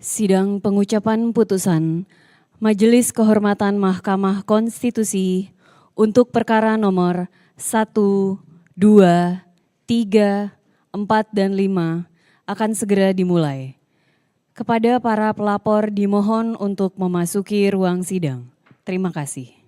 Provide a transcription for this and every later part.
Sidang pengucapan putusan Majelis Kehormatan Mahkamah Konstitusi untuk perkara nomor 1, 2, 3, 4, dan 5 akan segera dimulai. Kepada para pelapor dimohon untuk memasuki ruang sidang. Terima kasih.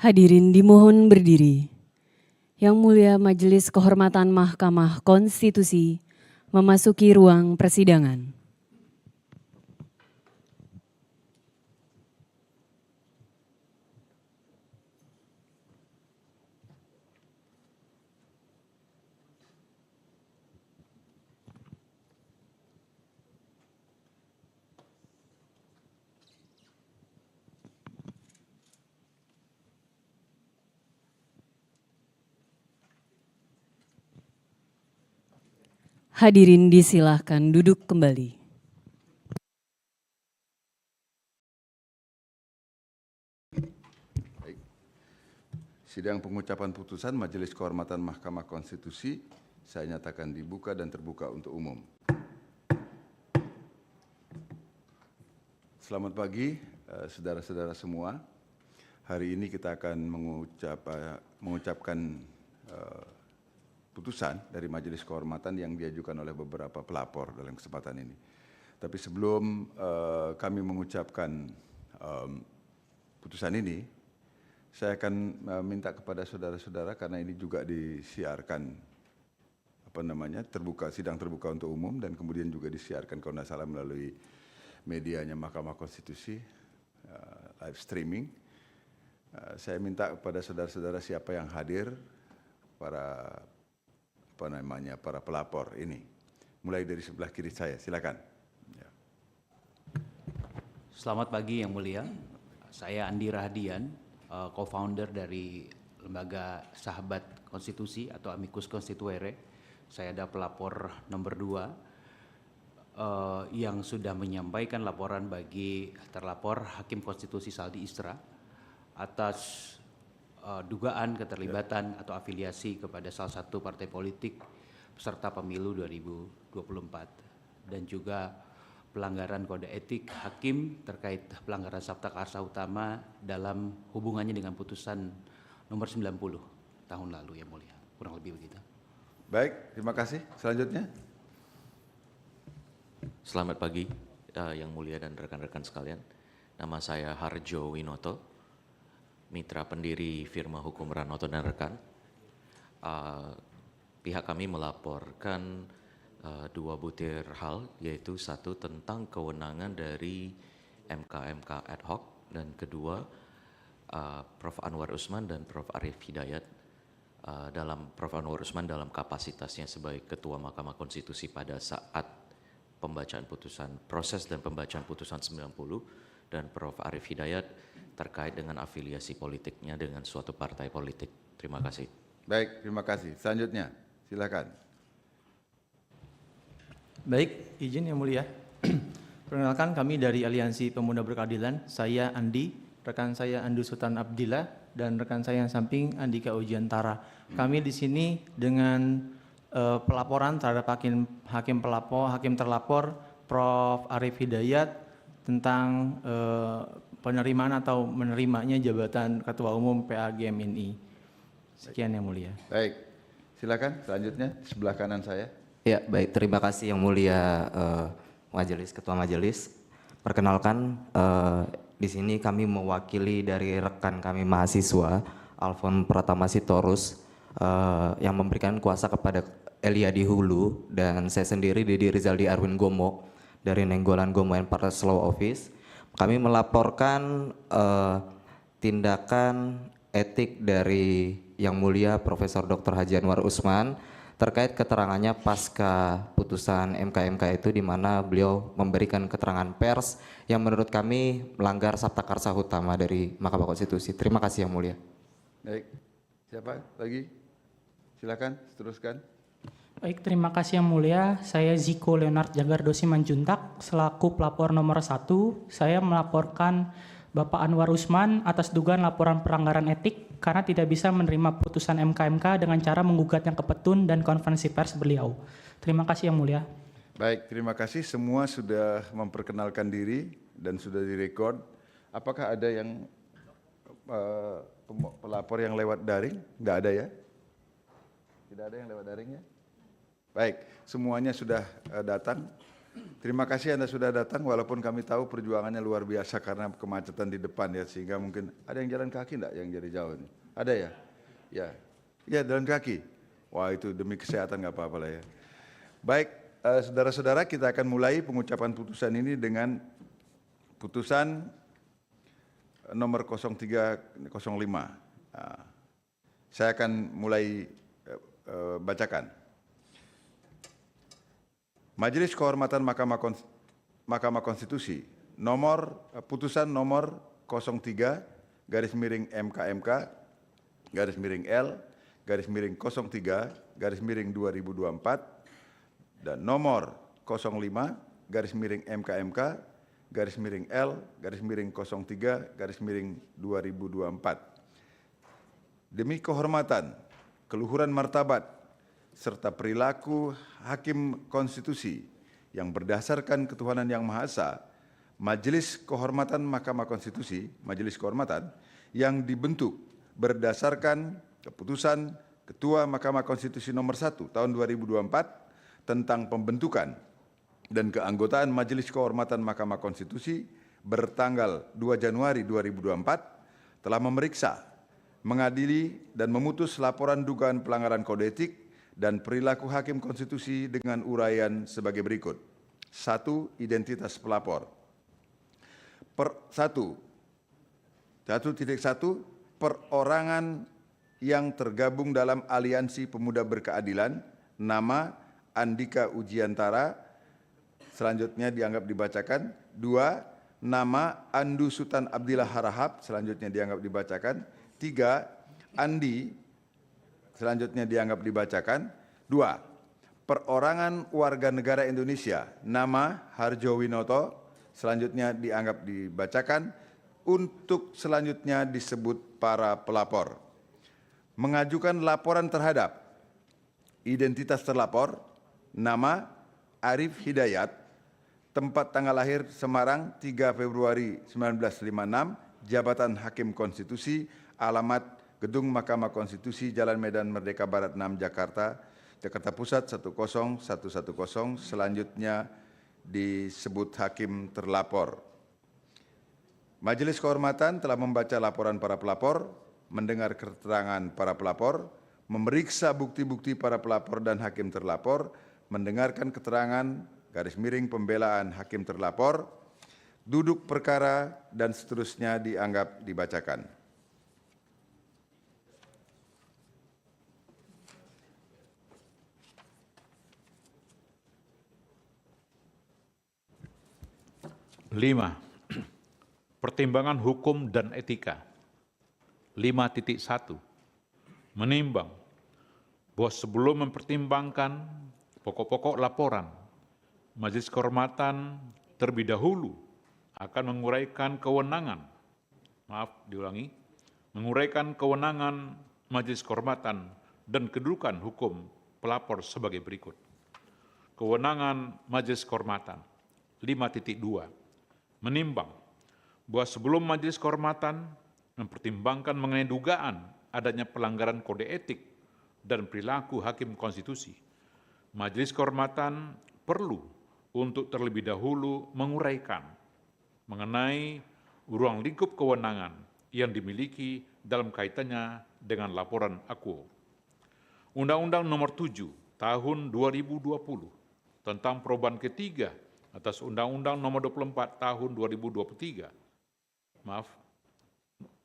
Hadirin dimohon berdiri. Yang Mulia Majelis Kehormatan Mahkamah Konstitusi memasuki ruang persidangan. Hadirin disilahkan duduk kembali. Sidang pengucapan putusan Majelis Kehormatan Mahkamah Konstitusi saya nyatakan dibuka dan terbuka untuk umum. Selamat pagi, saudara-saudara semua. Hari ini kita akan mengucapkan putusan dari Majelis Kehormatan yang diajukan oleh beberapa pelapor dalam kesempatan ini. Tapi sebelum kami mengucapkan putusan ini, saya akan minta kepada saudara-saudara karena ini juga disiarkan sidang terbuka untuk umum dan kemudian juga disiarkan kalau tidak salah melalui medianya Mahkamah Konstitusi, live streaming. Saya minta kepada saudara-saudara siapa yang hadir, para pelapor ini. Mulai dari sebelah kiri saya, silakan. Ya. Selamat pagi Yang Mulia, saya Andi Rahadian, co-founder dari Lembaga Sahabat Konstitusi atau Amicus Constituere. Saya ada pelapor nomor 2 yang sudah menyampaikan laporan bagi terlapor Hakim Konstitusi Saldi Isra atas dugaan keterlibatan atau afiliasi kepada salah satu partai politik peserta pemilu 2024 dan juga pelanggaran kode etik hakim terkait pelanggaran Sabta Karsa Utama dalam hubungannya dengan putusan nomor 90 tahun lalu, Yang Mulia. Kurang lebih begitu. Baik, terima kasih. Selanjutnya. Selamat pagi Yang Mulia dan rekan-rekan sekalian. Nama saya Harjo Winoto, mitra pendiri firma hukum Ranoto dan rekan. Pihak kami melaporkan 2 butir hal, yaitu satu tentang kewenangan dari MK-MK ad hoc dan kedua Prof. Anwar Usman dan Prof. Arief Hidayat Prof. Anwar Usman dalam kapasitasnya sebagai Ketua Mahkamah Konstitusi pada saat proses dan pembacaan putusan 90 dan Prof. Arief Hidayat terkait dengan afiliasi politiknya dengan suatu partai politik. Terima kasih. Baik, terima kasih. Selanjutnya, silakan. Baik, izin Yang Mulia. Perkenalkan, kami dari Aliansi Pemuda Berkeadilan. Saya Andi, rekan saya Andu Sultan Abdillah, dan rekan saya yang samping Andika Ujiantara. Kami di sini dengan pelaporan terhadap hakim terlapor Prof. Arief Hidayat tentang penerimaan atau menerimanya jabatan Ketua Umum PAGMNI. Sekian Yang Mulia. Baik, silakan selanjutnya di sebelah kanan saya. Ya, baik, terima kasih Yang Mulia Ketua Majelis. Perkenalkan, di sini kami mewakili dari rekan kami mahasiswa Alfon Pratama Sitorus yang memberikan kuasa kepada Eliadi Hulu dan saya sendiri Didi Rizaldi Arwin Gomo dari Nenggolan Gomo and Partners Law Office. Kami melaporkan tindakan etik dari Yang Mulia Profesor Dr. Haji Anwar Usman terkait keterangannya pasca putusan MK-MK itu di mana beliau memberikan keterangan pers yang menurut kami melanggar Sabta Karsa Utama dari Mahkamah Konstitusi. Terima kasih Yang Mulia. Baik, siapa lagi? Silakan, teruskan. Baik, terima kasih Yang Mulia. Saya Ziko Leonard Jagardosi Manjuntak, selaku pelapor nomor 1. Saya melaporkan Bapak Anwar Usman atas dugaan laporan pelanggaran etik karena tidak bisa menerima putusan MK-MK dengan cara menggugat yang ke petun dan konferensi pers beliau. Terima kasih Yang Mulia. Baik, terima kasih. Semua sudah memperkenalkan diri dan sudah direkod. Apakah ada yang pelapor yang lewat daring? Enggak ada ya? Tidak ada yang lewat daring ya? Baik, semuanya sudah datang Terima kasih Anda sudah datang, walaupun kami tahu perjuangannya luar biasa karena kemacetan di depan ya, sehingga mungkin ada yang jalan kaki enggak yang jadi jauh ini? Ada ya? Ya, ya jalan kaki. Wah itu demi kesehatan nggak apa-apa lah ya. Baik, saudara-saudara, kita akan mulai pengucapan putusan ini dengan putusan nomor 0305. Saya akan mulai bacakan. Majelis Kehormatan Mahkamah Konstitusi putusan nomor 03-L-03-2024 dan nomor 05-MKMK-L-03-2024. Demi kehormatan, keluhuran martabat, serta perilaku Hakim Konstitusi yang berdasarkan ketuhanan Yang Maha Esa, Majelis Kehormatan Mahkamah Konstitusi, Majelis Kehormatan yang dibentuk berdasarkan keputusan Ketua Mahkamah Konstitusi nomor 1 tahun 2024 tentang pembentukan dan keanggotaan Majelis Kehormatan Mahkamah Konstitusi bertanggal 2 Januari 2024 telah memeriksa, mengadili, dan memutus laporan dugaan pelanggaran kode etik dan perilaku Hakim Konstitusi dengan uraian sebagai berikut. 1. Identitas pelapor. 1.1 Perorangan yang tergabung dalam Aliansi Pemuda Berkeadilan, nama Andika Ujiantara, selanjutnya dianggap dibacakan. 2. Nama Andu Sutan Abdillah Harahap, selanjutnya dianggap dibacakan. 3. Andi, selanjutnya dianggap dibacakan. 2. Perorangan warga negara Indonesia, nama Harjo Winoto, selanjutnya dianggap dibacakan. Untuk selanjutnya disebut para pelapor. Mengajukan laporan terhadap identitas terlapor, nama Arif Hidayat, tempat tanggal lahir Semarang 3 Februari 1956, jabatan Hakim Konstitusi, alamat Gedung Mahkamah Konstitusi, Jalan Medan Merdeka Barat 6, Jakarta Pusat 10110, selanjutnya disebut Hakim terlapor. Majelis Kehormatan telah membaca laporan para pelapor, mendengar keterangan para pelapor, memeriksa bukti-bukti para pelapor dan hakim terlapor, mendengarkan keterangan pembelaan hakim terlapor, duduk perkara, dan seterusnya dianggap dibacakan. Lima, pertimbangan hukum dan etika. 5.1 menimbang bahwa sebelum mempertimbangkan pokok-pokok laporan, Majelis Kehormatan terlebih dahulu akan menguraikan kewenangan, menguraikan kewenangan Majelis Kehormatan dan kedudukan hukum pelapor sebagai berikut. Kewenangan Majelis Kehormatan. 5.2 menimbang bahwa sebelum Majelis Kehormatan mempertimbangkan mengenai dugaan adanya pelanggaran kode etik dan perilaku Hakim Konstitusi, Majelis Kehormatan perlu untuk terlebih dahulu menguraikan mengenai ruang lingkup kewenangan yang dimiliki dalam kaitannya dengan laporan akuo. Undang-Undang Nomor 7 Tahun 2020 tentang perubahan ketiga atas Undang-Undang Nomor 24 Tahun 2023.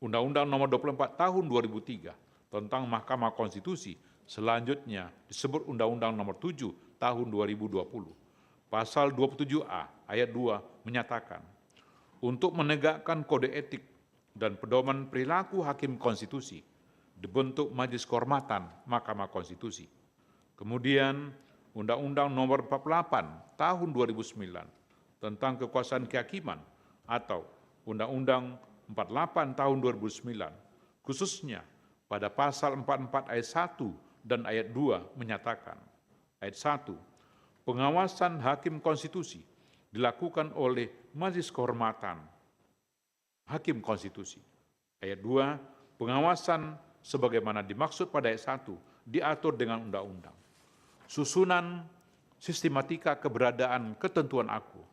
Undang-Undang Nomor 24 Tahun 2003 tentang Mahkamah Konstitusi, selanjutnya disebut Undang-Undang Nomor 7 Tahun 2020. Pasal 27A ayat 2 menyatakan, untuk menegakkan kode etik dan pedoman perilaku Hakim Konstitusi, dibentuk Majelis Kehormatan Mahkamah Konstitusi. Kemudian Undang-Undang Nomor 48 Tahun 2009 tentang kekuasaan kehakiman atau Undang-Undang 48 Tahun 2009, khususnya pada pasal 44 ayat 1 dan ayat 2 menyatakan, ayat 1, pengawasan Hakim Konstitusi dilakukan oleh Majelis Kehormatan Hakim Konstitusi. Ayat 2, pengawasan sebagaimana dimaksud pada ayat 1 diatur dengan undang-undang. Susunan sistematika keberadaan ketentuan aku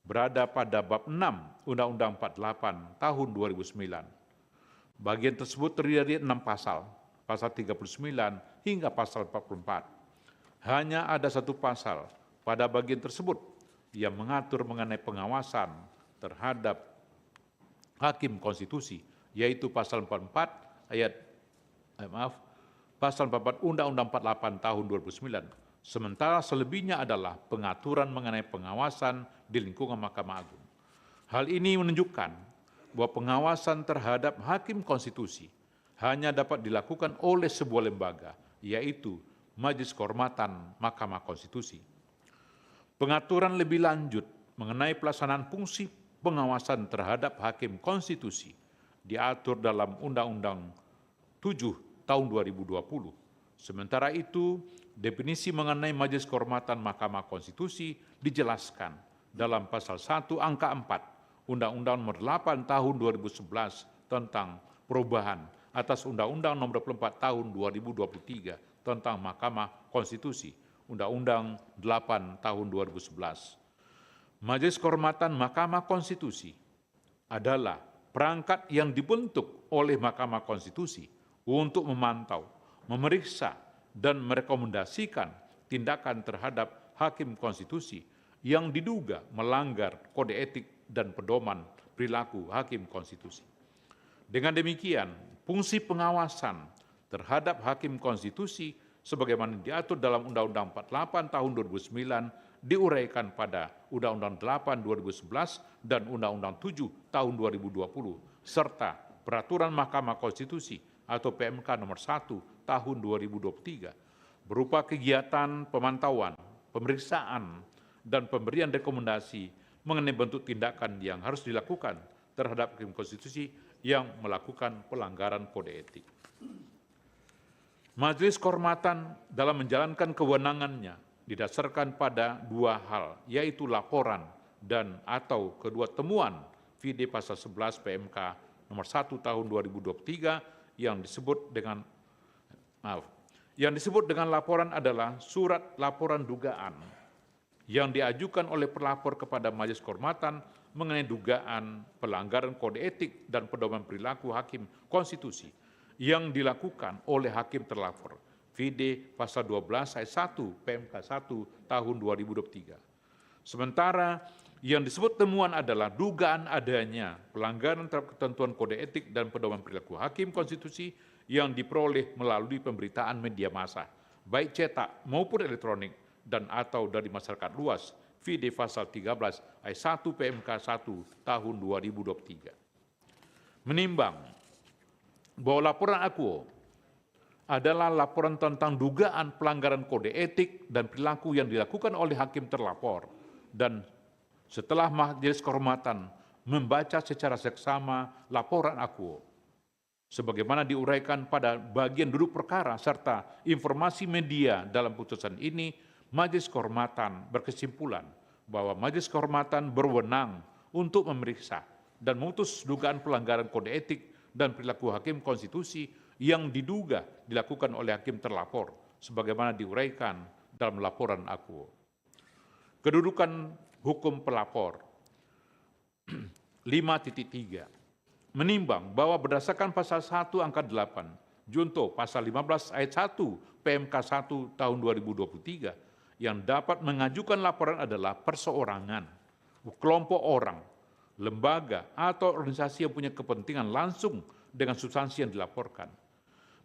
berada pada bab 6 Undang-Undang 48 tahun 2009. Bagian tersebut terdiri dari 6 pasal, pasal 39 hingga pasal 44. Hanya ada satu pasal pada bagian tersebut yang mengatur mengenai pengawasan terhadap hakim konstitusi, yaitu pasal 44 pasal 44 Undang-Undang 48 tahun 2009. Sementara selebihnya adalah pengaturan mengenai pengawasan di lingkungan Mahkamah Agung. Hal ini menunjukkan bahwa pengawasan terhadap hakim konstitusi hanya dapat dilakukan oleh sebuah lembaga, yaitu Majelis Kehormatan Mahkamah Konstitusi. Pengaturan lebih lanjut mengenai pelaksanaan fungsi pengawasan terhadap hakim konstitusi diatur dalam Undang-Undang 7 tahun 2020. Sementara itu, definisi mengenai Majelis Kehormatan Mahkamah Konstitusi dijelaskan dalam pasal 1 angka 4 Undang-Undang Nomor 8 tahun 2011 tentang perubahan atas Undang-Undang Nomor 24 tahun 2023 tentang Mahkamah Konstitusi, Undang-Undang 8 tahun 2011. Majelis Kehormatan Mahkamah Konstitusi adalah perangkat yang dibentuk oleh Mahkamah Konstitusi untuk memantau, memeriksa, dan merekomendasikan tindakan terhadap hakim konstitusi yang diduga melanggar kode etik dan pedoman perilaku hakim konstitusi. Dengan demikian, fungsi pengawasan terhadap hakim konstitusi sebagaimana diatur dalam Undang-Undang 48 tahun 2009 diuraikan pada Undang-Undang 8 2011 dan Undang-Undang 7 tahun 2020 serta Peraturan Mahkamah Konstitusi atau PMK nomor 1 tahun 2023 berupa kegiatan pemantauan, pemeriksaan, dan pemberian rekomendasi mengenai bentuk tindakan yang harus dilakukan terhadap hakim konstitusi yang melakukan pelanggaran kode etik. Majelis Kehormatan dalam menjalankan kewenangannya didasarkan pada dua hal, yaitu laporan dan atau kedua temuan VD pasal 11 PMK nomor 1 tahun 2023 yang disebut dengan laporan adalah surat laporan dugaan yang diajukan oleh pelapor kepada Majelis Kehormatan mengenai dugaan pelanggaran kode etik dan pedoman perilaku hakim konstitusi yang dilakukan oleh hakim terlapor. VD pasal 12 ayat 1 PMK 1 tahun 2023. Sementara yang disebut temuan adalah dugaan adanya pelanggaran terhadap ketentuan kode etik dan pedoman perilaku hakim konstitusi yang diperoleh melalui pemberitaan media massa, baik cetak maupun elektronik dan atau dari masyarakat luas. VD pasal 13 ayat 1 PMK 1 tahun 2023. Menimbang bahwa laporan akuo adalah laporan tentang dugaan pelanggaran kode etik dan perilaku yang dilakukan oleh hakim terlapor, dan setelah Majelis Kehormatan membaca secara seksama laporan akuo, sebagaimana diuraikan pada bagian duduk perkara serta informasi media dalam putusan ini, Majelis Kehormatan berkesimpulan bahwa Majelis Kehormatan berwenang untuk memeriksa dan memutus dugaan pelanggaran kode etik dan perilaku hakim konstitusi yang diduga dilakukan oleh hakim terlapor, sebagaimana diuraikan dalam laporan akuo. Kedudukan hukum pelapor 5.3 menimbang bahwa berdasarkan pasal 1 angka 8 junto pasal 15 ayat 1 PMK 1 tahun 2023 yang dapat mengajukan laporan adalah perseorangan, kelompok orang, lembaga atau organisasi yang punya kepentingan langsung dengan substansi yang dilaporkan.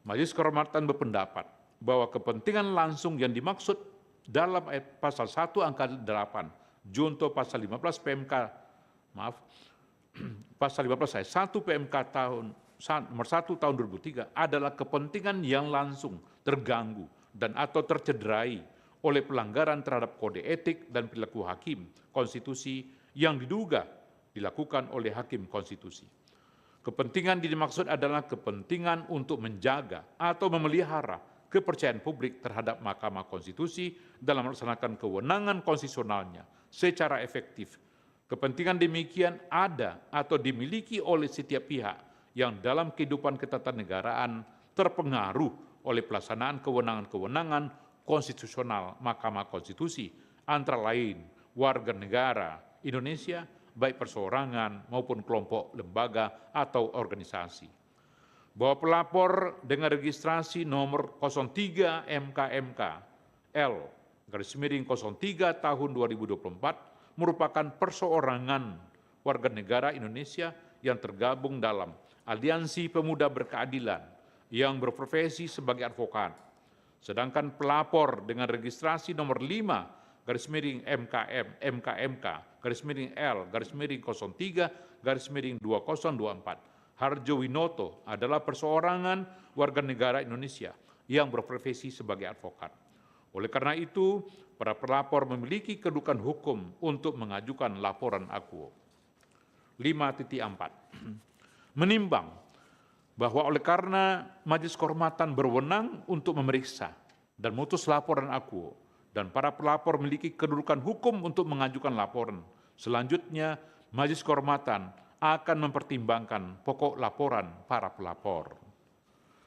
Majelis Kehormatan berpendapat bahwa kepentingan langsung yang dimaksud dalam ayat pasal 1 angka 8 junto pasal 15 PMK pasal 15 ayat 1 PMK nomor 1 tahun 2003 adalah kepentingan yang langsung terganggu dan atau tercederai oleh pelanggaran terhadap kode etik dan perilaku hakim konstitusi yang diduga dilakukan oleh hakim konstitusi. Kepentingan dimaksud adalah kepentingan untuk menjaga atau memelihara kepercayaan publik terhadap Mahkamah Konstitusi dalam melaksanakan kewenangan konstitusionalnya secara efektif. Kepentingan demikian ada atau dimiliki oleh setiap pihak yang dalam kehidupan ketatanegaraan terpengaruh oleh pelaksanaan kewenangan-kewenangan konstitusional Mahkamah Konstitusi, antara lain warga negara Indonesia, baik perseorangan maupun kelompok lembaga atau organisasi. Bahwa pelapor dengan registrasi nomor 03 MKMK L /03 tahun 2024 merupakan perseorangan warga negara Indonesia yang tergabung dalam Aliansi Pemuda Berkeadilan yang berprofesi sebagai advokat. Sedangkan pelapor dengan registrasi nomor 5 MKMK L /03 2024 Harjo Winoto adalah perseorangan warga negara Indonesia yang berprofesi sebagai advokat. Oleh karena itu, para pelapor memiliki kedudukan hukum untuk mengajukan laporan akuo. 5.4. Menimbang bahwa oleh karena Majelis Kehormatan berwenang untuk memeriksa dan memutus laporan akuo, dan para pelapor memiliki kedudukan hukum untuk mengajukan laporan, selanjutnya Majelis Kehormatan akan mempertimbangkan pokok laporan para pelapor.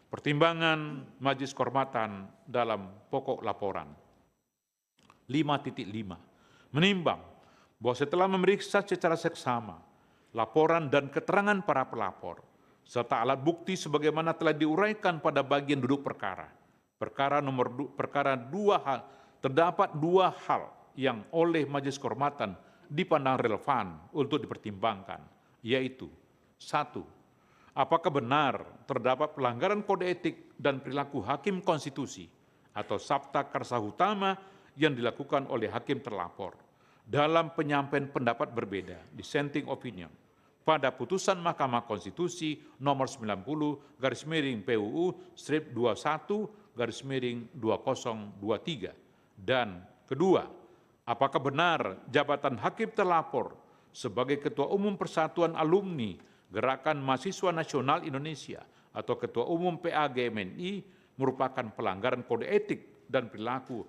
Pertimbangan Majelis Kehormatan dalam pokok laporan. 5.5. Menimbang bahwa setelah memeriksa secara seksama laporan dan keterangan para pelapor, serta alat bukti sebagaimana telah diuraikan pada bagian duduk perkara. Terdapat dua hal yang oleh Majelis Kehormatan dipandang relevan untuk dipertimbangkan, yaitu 1. Apakah benar terdapat pelanggaran kode etik dan perilaku hakim konstitusi atau sabta karsa utama yang dilakukan oleh hakim terlapor dalam penyampaian pendapat berbeda, dissenting opinion, pada putusan Mahkamah Konstitusi nomor 90/PUU/21/2023. Dan kedua, apakah benar jabatan hakim terlapor sebagai Ketua Umum Persatuan Alumni Gerakan Mahasiswa Nasional Indonesia atau Ketua Umum PAGMNI merupakan pelanggaran kode etik dan perilaku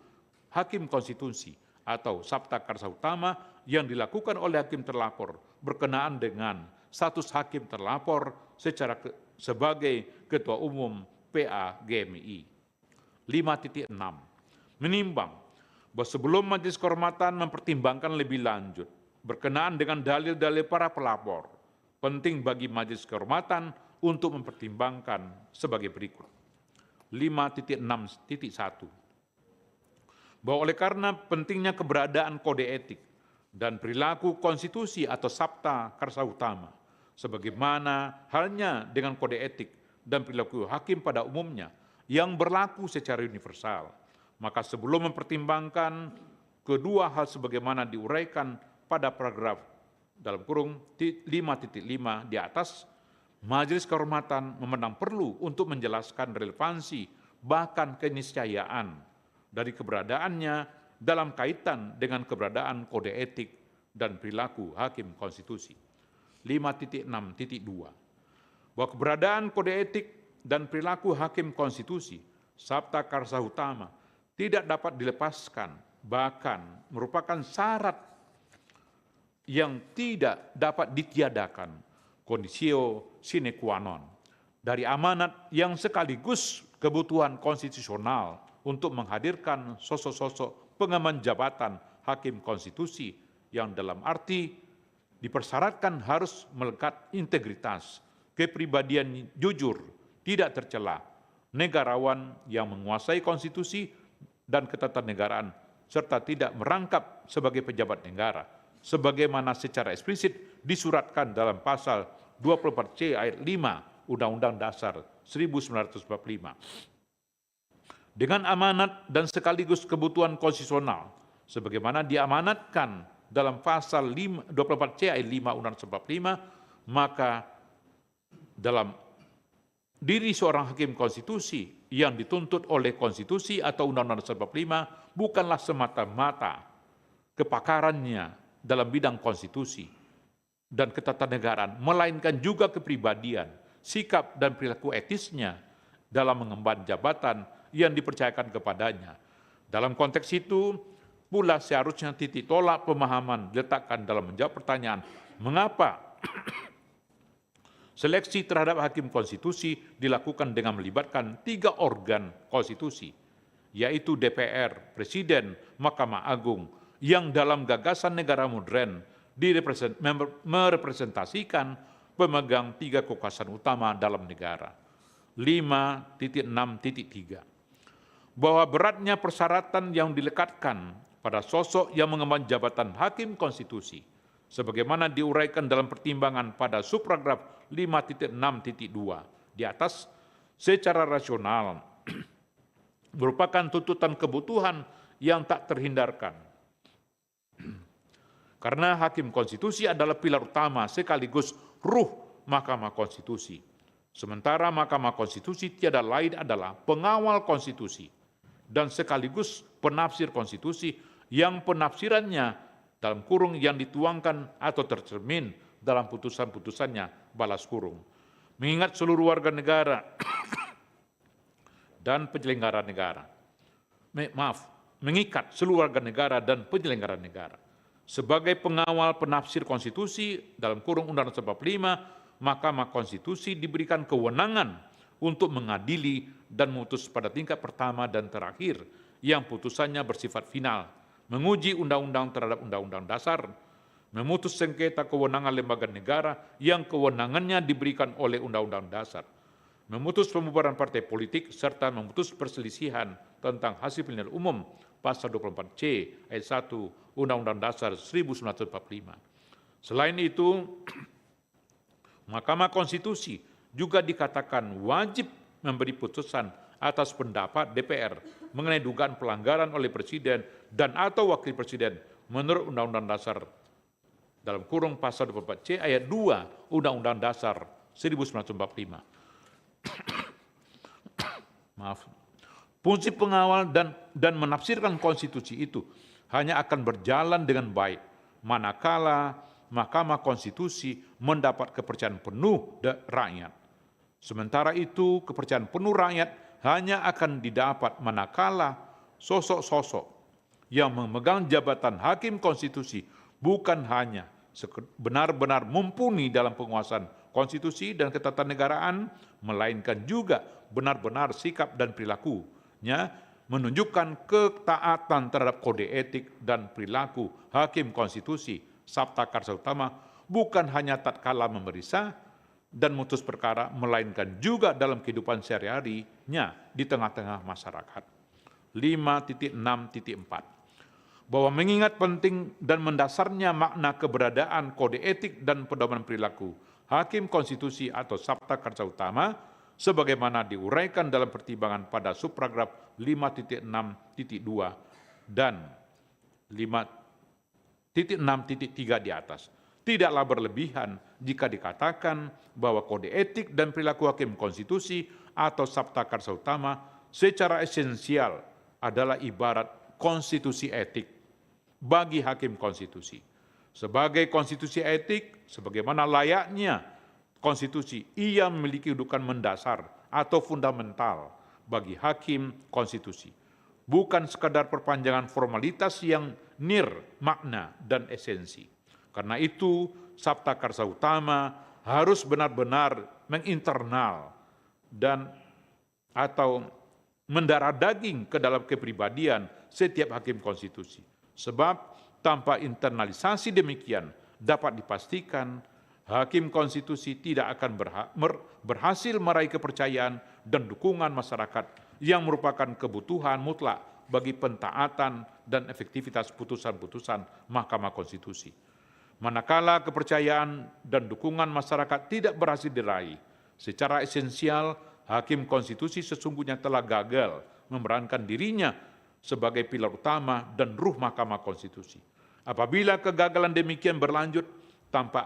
hakim konstitusi atau sabta karsa utama yang dilakukan oleh hakim terlapor berkenaan dengan status hakim terlapor sebagai Ketua Umum PAGMI. 5.6. Menimbang bahwa sebelum Majelis Kehormatan mempertimbangkan lebih lanjut berkenaan dengan dalil-dalil para pelapor, penting bagi Majelis Kehormatan untuk mempertimbangkan sebagai berikut. 5.6.1. Bahwa oleh karena pentingnya keberadaan kode etik dan perilaku konstitusi atau sabta karsa utama, sebagaimana halnya dengan kode etik dan perilaku hakim pada umumnya yang berlaku secara universal, maka sebelum mempertimbangkan kedua hal sebagaimana diuraikan pada paragraf dalam kurung 5.5 di atas, Majelis Kehormatan memandang perlu untuk menjelaskan relevansi bahkan keniscayaan dari keberadaannya dalam kaitan dengan keberadaan kode etik dan perilaku hakim konstitusi. 5.6.2. Bahwa keberadaan kode etik dan perilaku hakim konstitusi, sabta karsa utama, tidak dapat dilepaskan, bahkan merupakan syarat yang tidak dapat ditiadakan, conditio sine qua non, dari amanat yang sekaligus kebutuhan konstitusional untuk menghadirkan sosok-sosok pengemban jabatan hakim konstitusi yang dalam arti dipersyaratkan harus melekat integritas, kepribadian jujur, tidak tercela, negarawan yang menguasai konstitusi dan ketatanegaraan, serta tidak merangkap sebagai pejabat negara, sebagaimana secara eksplisit disuratkan dalam pasal 24C ayat 5 Undang-Undang Dasar 1945. Dengan amanat dan sekaligus kebutuhan konstitusional, sebagaimana diamanatkan dalam pasal 24C ayat 5 Undang-Undang 45, maka dalam diri seorang hakim konstitusi yang dituntut oleh konstitusi atau Undang-Undang 45 bukanlah semata-mata kepakarannya dalam bidang konstitusi dan ketatanegaraan, melainkan juga kepribadian, sikap dan perilaku etisnya dalam mengemban jabatan yang dipercayakan kepadanya. Dalam konteks itu pula seharusnya titik tolak pemahaman diletakkan dalam menjawab pertanyaan, mengapa seleksi terhadap hakim konstitusi dilakukan dengan melibatkan 3 organ konstitusi, yaitu DPR, Presiden, Mahkamah Agung, yang dalam gagasan negara modern merepresentasikan pemegang 3 kekuasaan utama dalam negara. 5.6.3 bahwa beratnya persyaratan yang dilekatkan pada sosok yang mengemban jabatan hakim konstitusi, sebagaimana diuraikan dalam pertimbangan pada subparagraf 5.6.2 di atas, secara rasional merupakan tuntutan kebutuhan yang tak terhindarkan. Karena hakim konstitusi adalah pilar utama sekaligus ruh Mahkamah Konstitusi. Sementara Mahkamah Konstitusi tiada lain adalah pengawal konstitusi dan sekaligus penafsir konstitusi yang penafsirannya dalam kurung yang dituangkan atau tercermin dalam putusan-putusannya balas kurung. Mengingat seluruh warga negara dan penyelenggara negara. Mengikat seluruh warga negara dan penyelenggara negara. Sebagai pengawal penafsir konstitusi dalam kurung Undang-Undang 45, Mahkamah Konstitusi diberikan kewenangan untuk mengadili dan memutus pada tingkat pertama dan terakhir yang putusannya bersifat final, menguji undang-undang terhadap undang-undang dasar, memutus sengketa kewenangan lembaga negara yang kewenangannya diberikan oleh undang-undang dasar, memutus pembubaran partai politik, serta memutus perselisihan tentang hasil pemilihan umum pasal 24C ayat 1 Undang-Undang Dasar 1945. Selain itu, Mahkamah Konstitusi juga dikatakan wajib memberi putusan atas pendapat DPR mengenai dugaan pelanggaran oleh Presiden dan atau Wakil Presiden menurut Undang-Undang Dasar dalam kurung pasal 24C ayat 2 Undang-Undang Dasar 1945. Fungsi pengawal dan menafsirkan konstitusi itu hanya akan berjalan dengan baik manakala Mahkamah Konstitusi mendapat kepercayaan penuh rakyat. Sementara itu, kepercayaan penuh rakyat hanya akan didapat manakala sosok-sosok yang memegang jabatan hakim konstitusi bukan hanya benar-benar mumpuni dalam penguasaan konstitusi dan ketatanegaraan, melainkan juga benar-benar sikap dan perilakunya menunjukkan ketaatan terhadap kode etik dan perilaku hakim konstitusi Sabta Karsa Utama, bukan hanya tatkala memeriksa dan memutus perkara, melainkan juga dalam kehidupan sehari-harinya di tengah-tengah masyarakat. 5.6.4 bahwa mengingat penting dan mendasarnya makna keberadaan kode etik dan pedoman perilaku hakim konstitusi atau Sabta Karsa Utama, sebagaimana diuraikan dalam pertimbangan pada subparagraf 5.6.2 dan 5.6.3 di atas. Tidaklah berlebihan jika dikatakan bahwa kode etik dan perilaku hakim konstitusi atau Sabta Karsa Utama secara esensial adalah ibarat konstitusi etik bagi hakim konstitusi. Sebagai konstitusi etik, sebagaimana layaknya konstitusi, ia memiliki kedudukan mendasar atau fundamental bagi hakim konstitusi. Bukan sekadar perpanjangan formalitas yang makna dan esensi. Karena itu, Sabta Karsa Utama harus benar-benar menginternal dan atau mendarah daging ke dalam kepribadian setiap hakim konstitusi. Sebab tanpa internalisasi demikian dapat dipastikan hakim konstitusi tidak akan berhasil meraih kepercayaan dan dukungan masyarakat yang merupakan kebutuhan mutlak bagi pentaatan dan efektivitas putusan-putusan Mahkamah Konstitusi. Manakala kepercayaan dan dukungan masyarakat tidak berhasil diraih, secara esensial hakim konstitusi sesungguhnya telah gagal memerankan dirinya sebagai pilar utama dan ruh Mahkamah Konstitusi. Apabila kegagalan demikian berlanjut tanpa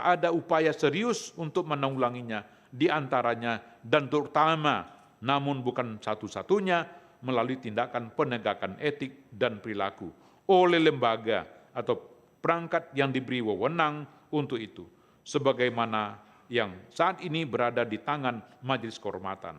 ada upaya serius untuk menanggulanginya, di antaranya dan terutama namun bukan satu-satunya melalui tindakan penegakan etik dan perilaku oleh lembaga atau perangkat yang diberi wewenang untuk itu, sebagaimana yang saat ini berada di tangan Majelis Kehormatan.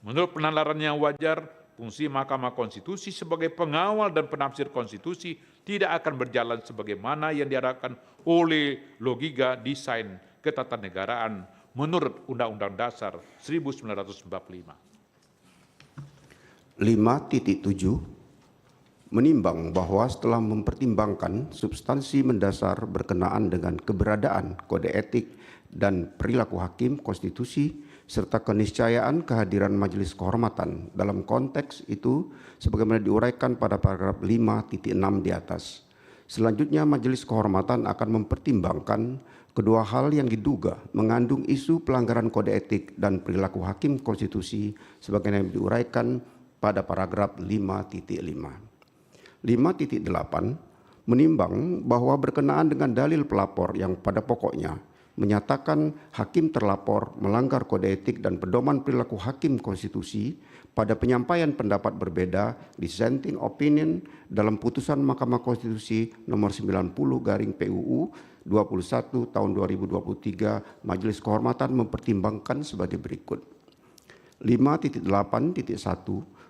Menurut penalaran yang wajar, fungsi Mahkamah Konstitusi sebagai pengawal dan penafsir konstitusi tidak akan berjalan sebagaimana yang diharapkan oleh logika desain ketatanegaraan menurut Undang-Undang Dasar 1945. 5.7 menimbang bahwa setelah mempertimbangkan substansi mendasar berkenaan dengan keberadaan kode etik dan perilaku hakim konstitusi serta keniscayaan kehadiran Majelis Kehormatan dalam konteks itu sebagaimana diuraikan pada paragraf 5.6 di atas. Selanjutnya Majelis Kehormatan akan mempertimbangkan kedua hal yang diduga mengandung isu pelanggaran kode etik dan perilaku hakim konstitusi sebagaimana diuraikan pada paragraf 5.5. 5.8 menimbang bahwa berkenaan dengan dalil pelapor yang pada pokoknya menyatakan hakim terlapor melanggar kode etik dan pedoman perilaku hakim konstitusi pada penyampaian pendapat berbeda dissenting opinion dalam putusan Mahkamah Konstitusi nomor 90/PUU 21 tahun 2023 Majelis Kehormatan mempertimbangkan sebagai berikut. 5.8.1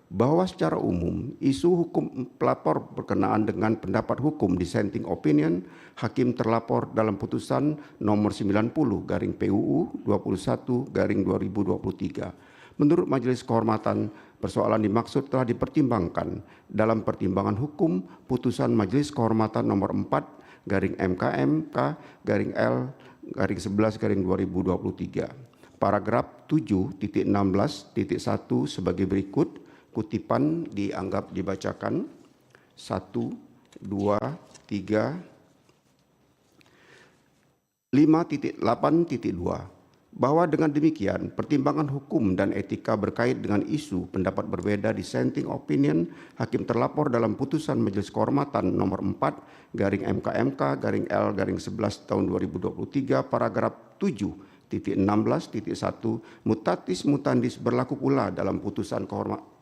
bahwa secara umum isu hukum pelapor berkenaan dengan pendapat hukum dissenting opinion hakim terlapor dalam putusan nomor 90/PUU 21/2023. Menurut Majelis Kehormatan, persoalan dimaksud telah dipertimbangkan dalam pertimbangan hukum putusan Majelis Kehormatan nomor 4/MK-L-11/2023. Paragraf 7.16.1 sebagai berikut. Kutipan dianggap dibacakan. 1, 2, 3. 5.8.2 bahwa dengan demikian pertimbangan hukum dan etika berkait dengan isu pendapat berbeda dissenting opinion hakim terlapor dalam putusan Majelis Kehormatan nomor 4/MK-L-11 tahun 2023 paragraf 7.16.1 mutatis mutandis berlaku pula dalam putusan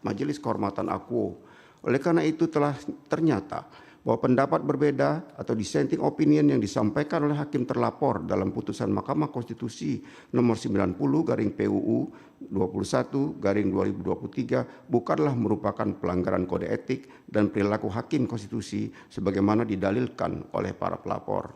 Majelis Kehormatan Akuo. Oleh karena itu telah ternyata bahwa pendapat berbeda atau dissenting opinion yang disampaikan oleh hakim terlapor dalam putusan Mahkamah Konstitusi nomor 90/PUU 21/2023 bukanlah merupakan pelanggaran kode etik dan perilaku hakim konstitusi sebagaimana didalilkan oleh para pelapor.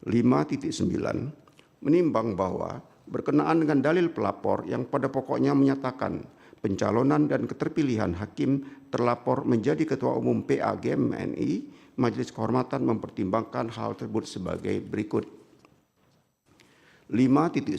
5.9 menimbang bahwa berkenaan dengan dalil pelapor yang pada pokoknya menyatakan pencalonan dan keterpilihan hakim terlapor menjadi Ketua Umum PA-GMNI, Majelis Kehormatan mempertimbangkan hal tersebut sebagai berikut. 5.9.1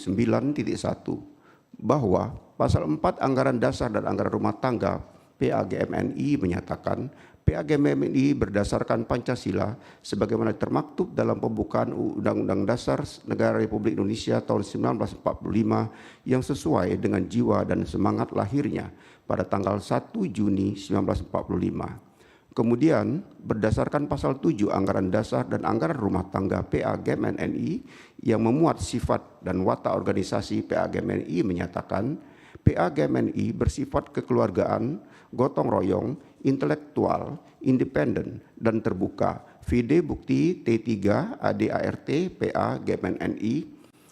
bahwa Pasal 4 Anggaran Dasar dan Anggaran Rumah Tangga PA-GMNI menyatakan PA-GMNI berdasarkan Pancasila sebagaimana termaktub dalam pembukaan Undang-Undang Dasar Negara Republik Indonesia tahun 1945 yang sesuai dengan jiwa dan semangat lahirnya pada tanggal 1 Juni 1945. Kemudian berdasarkan Pasal 7 Anggaran Dasar dan Anggaran Rumah Tangga PA-GMNI yang memuat sifat dan watak organisasi PA-GMNI menyatakan PA-GMNI bersifat kekeluargaan, gotong royong, intelektual, independen, dan terbuka. Vide bukti T3 ADART PA-GMNI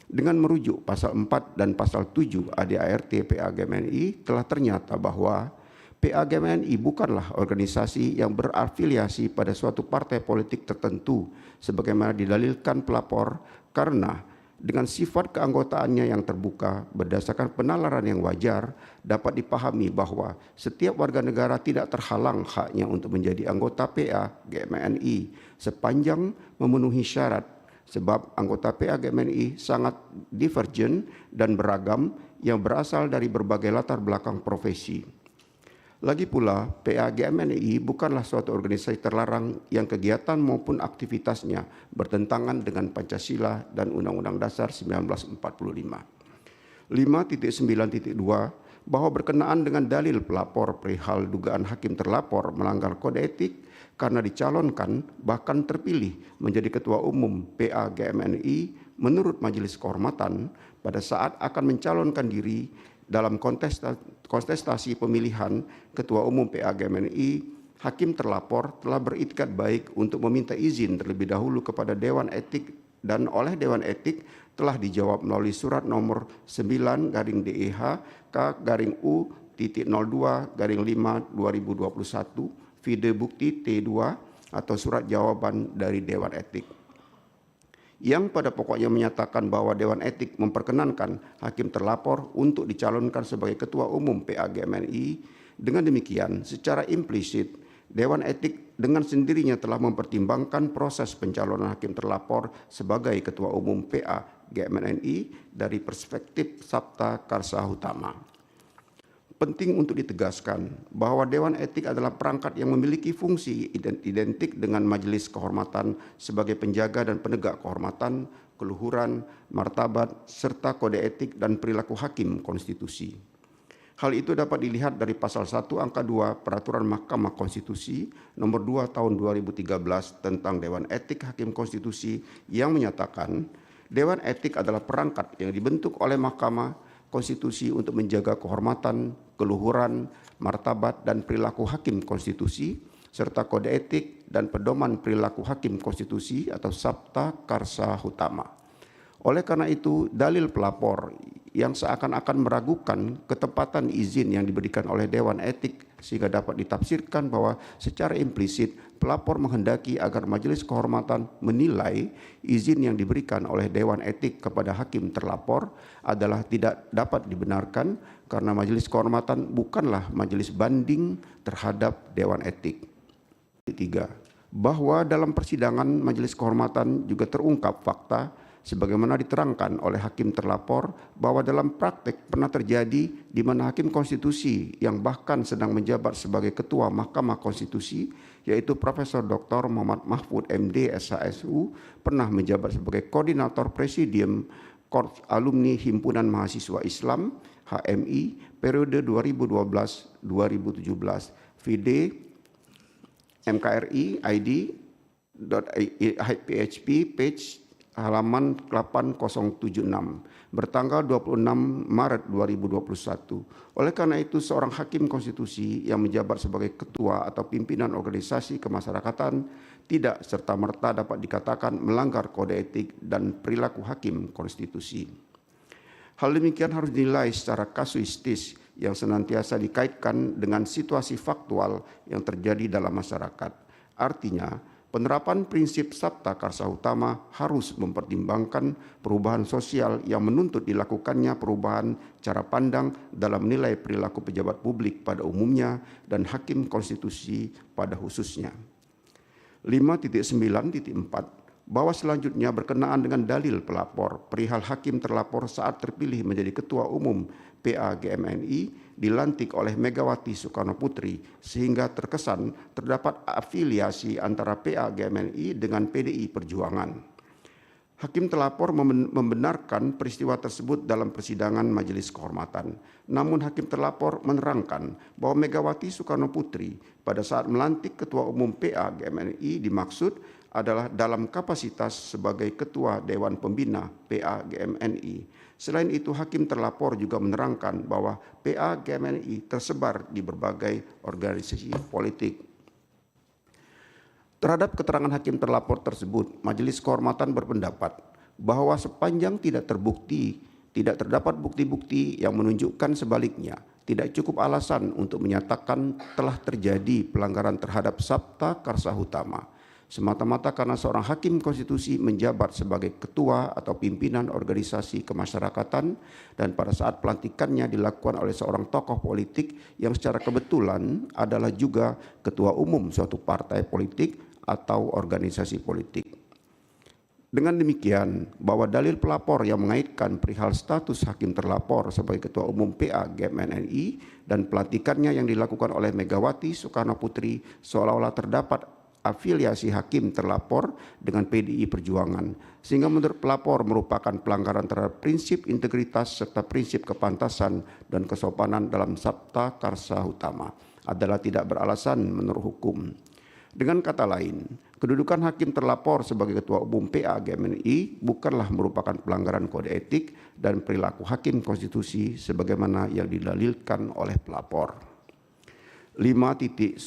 dengan merujuk Pasal 4 dan Pasal 7 ADART PA-GMNI telah ternyata bahwa PA-GMNI bukanlah organisasi yang berafiliasi pada suatu partai politik tertentu sebagaimana didalilkan pelapor karena dengan sifat keanggotaannya yang terbuka berdasarkan penalaran yang wajar dapat dipahami bahwa setiap warga negara tidak terhalang haknya untuk menjadi anggota PA-GMNI sepanjang memenuhi syarat sebab anggota PA-GMNI sangat divergen dan beragam yang berasal dari berbagai latar belakang profesi. Lagi pula, PA-GMNI bukanlah suatu organisasi terlarang yang kegiatan maupun aktivitasnya bertentangan dengan Pancasila dan Undang-Undang Dasar 1945. 5.9.2 bahwa berkenaan dengan dalil pelapor perihal dugaan hakim terlapor melanggar kode etik karena dicalonkan bahkan terpilih menjadi Ketua Umum PA-GMNI menurut Majelis Kehormatan pada saat akan mencalonkan diri dalam kontestasi pemilihan Ketua Umum PA-GMNI, hakim terlapor telah beritikad baik untuk meminta izin terlebih dahulu kepada Dewan Etik dan oleh Dewan Etik telah dijawab melalui surat nomor 9-DEH-02-5-2021 vide bukti T2 atau surat jawaban dari Dewan Etik yang pada pokoknya menyatakan bahwa Dewan Etik memperkenankan hakim terlapor untuk dicalonkan sebagai Ketua Umum PA-GMNI Dengan demikian, secara implisit, Dewan Etik dengan sendirinya telah mempertimbangkan proses pencalonan hakim terlapor sebagai Ketua Umum PA GMNI dari perspektif Sabta Karsa Utama. Penting untuk ditegaskan bahwa Dewan Etik adalah perangkat yang memiliki fungsi identik dengan Majelis Kehormatan sebagai penjaga dan penegak kehormatan, keluhuran, martabat, serta kode etik dan perilaku hakim konstitusi. Hal itu dapat dilihat dari pasal 1 angka 2 Peraturan Mahkamah Konstitusi nomor 2 tahun 2013 tentang Dewan Etik Hakim Konstitusi yang menyatakan Dewan Etik adalah perangkat yang dibentuk oleh Mahkamah Konstitusi untuk menjaga kehormatan, keluhuran, martabat, dan perilaku hakim konstitusi, serta kode etik dan pedoman perilaku hakim konstitusi atau Sabta Karsa Utama. Oleh karena itu, dalil pelapor yang seakan-akan meragukan ketepatan izin yang diberikan oleh Dewan Etik sehingga dapat ditafsirkan bahwa secara implisit pelapor menghendaki agar Majelis Kehormatan menilai izin yang diberikan oleh Dewan Etik kepada hakim terlapor adalah tidak dapat dibenarkan karena Majelis Kehormatan bukanlah majelis banding terhadap Dewan Etik. 3. Bahwa dalam persidangan Majelis Kehormatan juga terungkap fakta sebagaimana diterangkan oleh hakim terlapor bahwa dalam praktek pernah terjadi di mana hakim konstitusi yang bahkan sedang menjabat sebagai ketua Mahkamah Konstitusi yaitu Profesor Dr. Muhammad Mahfud MD SHSU pernah menjabat sebagai koordinator presidium Korps Alumni Himpunan Mahasiswa Islam HMI periode 2012-2017 VD MKRI ID.php page halaman 8076 bertanggal 26 Maret 2021. Oleh karena itu, seorang hakim konstitusi yang menjabat sebagai ketua atau pimpinan organisasi kemasyarakatan tidak serta-merta dapat dikatakan melanggar kode etik dan perilaku hakim konstitusi. Hal demikian harus dinilai secara kasuistis yang senantiasa dikaitkan dengan situasi faktual yang terjadi dalam masyarakat. Artinya, penerapan prinsip Sabta Karsa Utama harus mempertimbangkan perubahan sosial yang menuntut dilakukannya perubahan cara pandang dalam menilai perilaku pejabat publik pada umumnya dan hakim konstitusi pada khususnya. 5.9.4 bahwa selanjutnya berkenaan dengan dalil pelapor perihal hakim terlapor saat terpilih menjadi Ketua Umum PA GMNI dilantik oleh Megawati Soekarno Putri sehingga terkesan terdapat afiliasi antara PA GMNI dengan PDI Perjuangan. Hakim terlapor membenarkan peristiwa tersebut dalam persidangan Majelis Kehormatan. Namun hakim terlapor menerangkan bahwa Megawati Soekarno Putri pada saat melantik Ketua Umum PA GMNI dimaksud adalah dalam kapasitas sebagai Ketua Dewan Pembina PA GMNI. Selain itu, hakim terlapor juga menerangkan bahwa PA GMNI tersebar di berbagai organisasi politik. Terhadap keterangan hakim terlapor tersebut, Majelis Kehormatan berpendapat bahwa sepanjang tidak terdapat bukti-bukti yang menunjukkan sebaliknya, tidak cukup alasan untuk menyatakan telah terjadi pelanggaran terhadap Sabta Karsa Utama. Semata-mata karena seorang hakim konstitusi menjabat sebagai ketua atau pimpinan organisasi kemasyarakatan dan pada saat pelantikannya dilakukan oleh seorang tokoh politik yang secara kebetulan adalah juga ketua umum suatu partai politik atau organisasi politik. Dengan demikian, bahwa dalil pelapor yang mengaitkan perihal status hakim terlapor sebagai Ketua Umum PA GMNI dan pelantikannya yang dilakukan oleh Megawati Soekarno Putri seolah-olah terdapat afiliasi hakim terlapor dengan PDI Perjuangan, sehingga menurut pelapor merupakan pelanggaran terhadap prinsip integritas serta prinsip kepantasan dan kesopanan dalam Sabta Karsa Utama adalah tidak beralasan menurut hukum. Dengan kata lain, kedudukan hakim terlapor sebagai Ketua Umum PA GMNI bukanlah merupakan pelanggaran kode etik dan perilaku hakim konstitusi sebagaimana yang didalilkan oleh pelapor. 5.10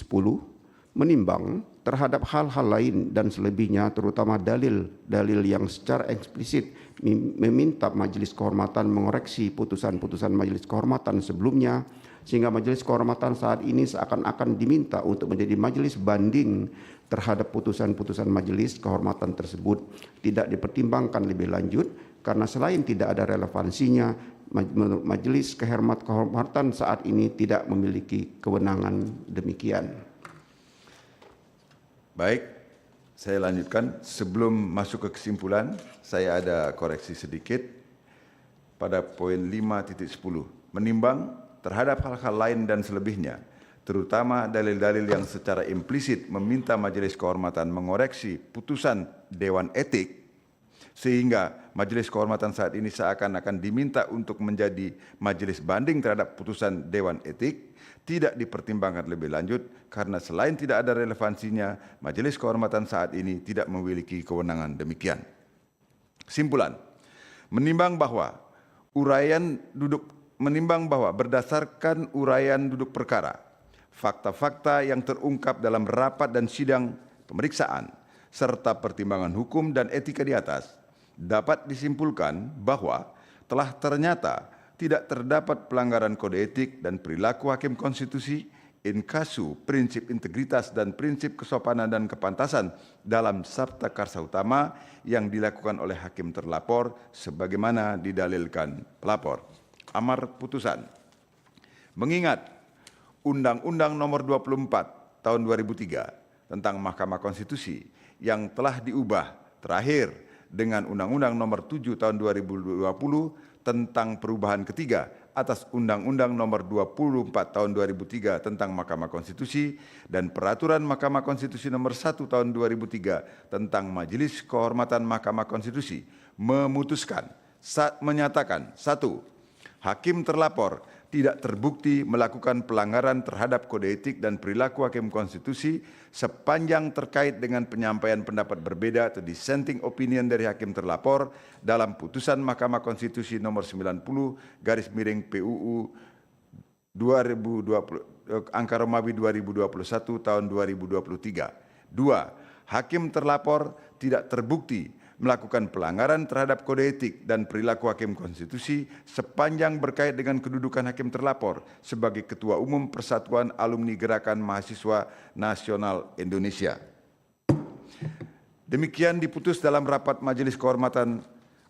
menimbang terhadap hal-hal lain dan selebihnya terutama dalil-dalil yang secara eksplisit meminta Majelis Kehormatan mengoreksi putusan-putusan Majelis Kehormatan sebelumnya sehingga Majelis Kehormatan saat ini seakan-akan diminta untuk menjadi majelis banding terhadap putusan-putusan Majelis Kehormatan tersebut tidak dipertimbangkan lebih lanjut karena selain tidak ada relevansinya menurut Majelis Kehormatan saat ini tidak memiliki kewenangan demikian. Baik, saya lanjutkan. Sebelum masuk ke kesimpulan, saya ada koreksi sedikit pada poin 5.10. Menimbang terhadap hal-hal lain dan selebihnya, terutama dalil-dalil yang secara implisit meminta Majelis Kehormatan mengoreksi putusan Dewan Etik, sehingga Majelis Kehormatan saat ini seakan-akan diminta untuk menjadi majelis banding terhadap putusan Dewan Etik, tidak dipertimbangkan lebih lanjut karena selain tidak ada relevansinya, Majelis Kehormatan saat ini tidak memiliki kewenangan demikian. Kesimpulan, menimbang bahwa berdasarkan uraian duduk perkara, fakta-fakta yang terungkap dalam rapat dan sidang pemeriksaan, serta pertimbangan hukum dan etika di atas, dapat disimpulkan bahwa telah ternyata tidak terdapat pelanggaran kode etik dan perilaku hakim konstitusi in casu prinsip integritas dan prinsip kesopanan dan kepantasan dalam sabta karsa utama yang dilakukan oleh hakim terlapor sebagaimana didalilkan pelapor. Amar putusan. Mengingat Undang-Undang Nomor 24 Tahun 2003 tentang Mahkamah Konstitusi yang telah diubah terakhir dengan Undang-Undang Nomor 7 Tahun 2020 tentang perubahan ketiga atas Undang-Undang Nomor 24 Tahun 2003 tentang Mahkamah Konstitusi dan Peraturan Mahkamah Konstitusi Nomor 1 Tahun 2003 tentang Majelis Kehormatan Mahkamah Konstitusi memutuskan menyatakan 1. Hakim terlapor tidak terbukti melakukan pelanggaran terhadap kode etik dan perilaku hakim konstitusi sepanjang terkait dengan penyampaian pendapat berbeda atau dissenting opinion dari hakim terlapor dalam putusan Mahkamah Konstitusi nomor 90 /PUU 2020 angka Romawi 2021 tahun 2023. 2. Hakim terlapor tidak terbukti melakukan pelanggaran terhadap kode etik dan perilaku hakim konstitusi sepanjang berkait dengan kedudukan hakim terlapor sebagai Ketua Umum Persatuan Alumni Gerakan Mahasiswa Nasional Indonesia. Demikian diputus dalam rapat Majelis Kehormatan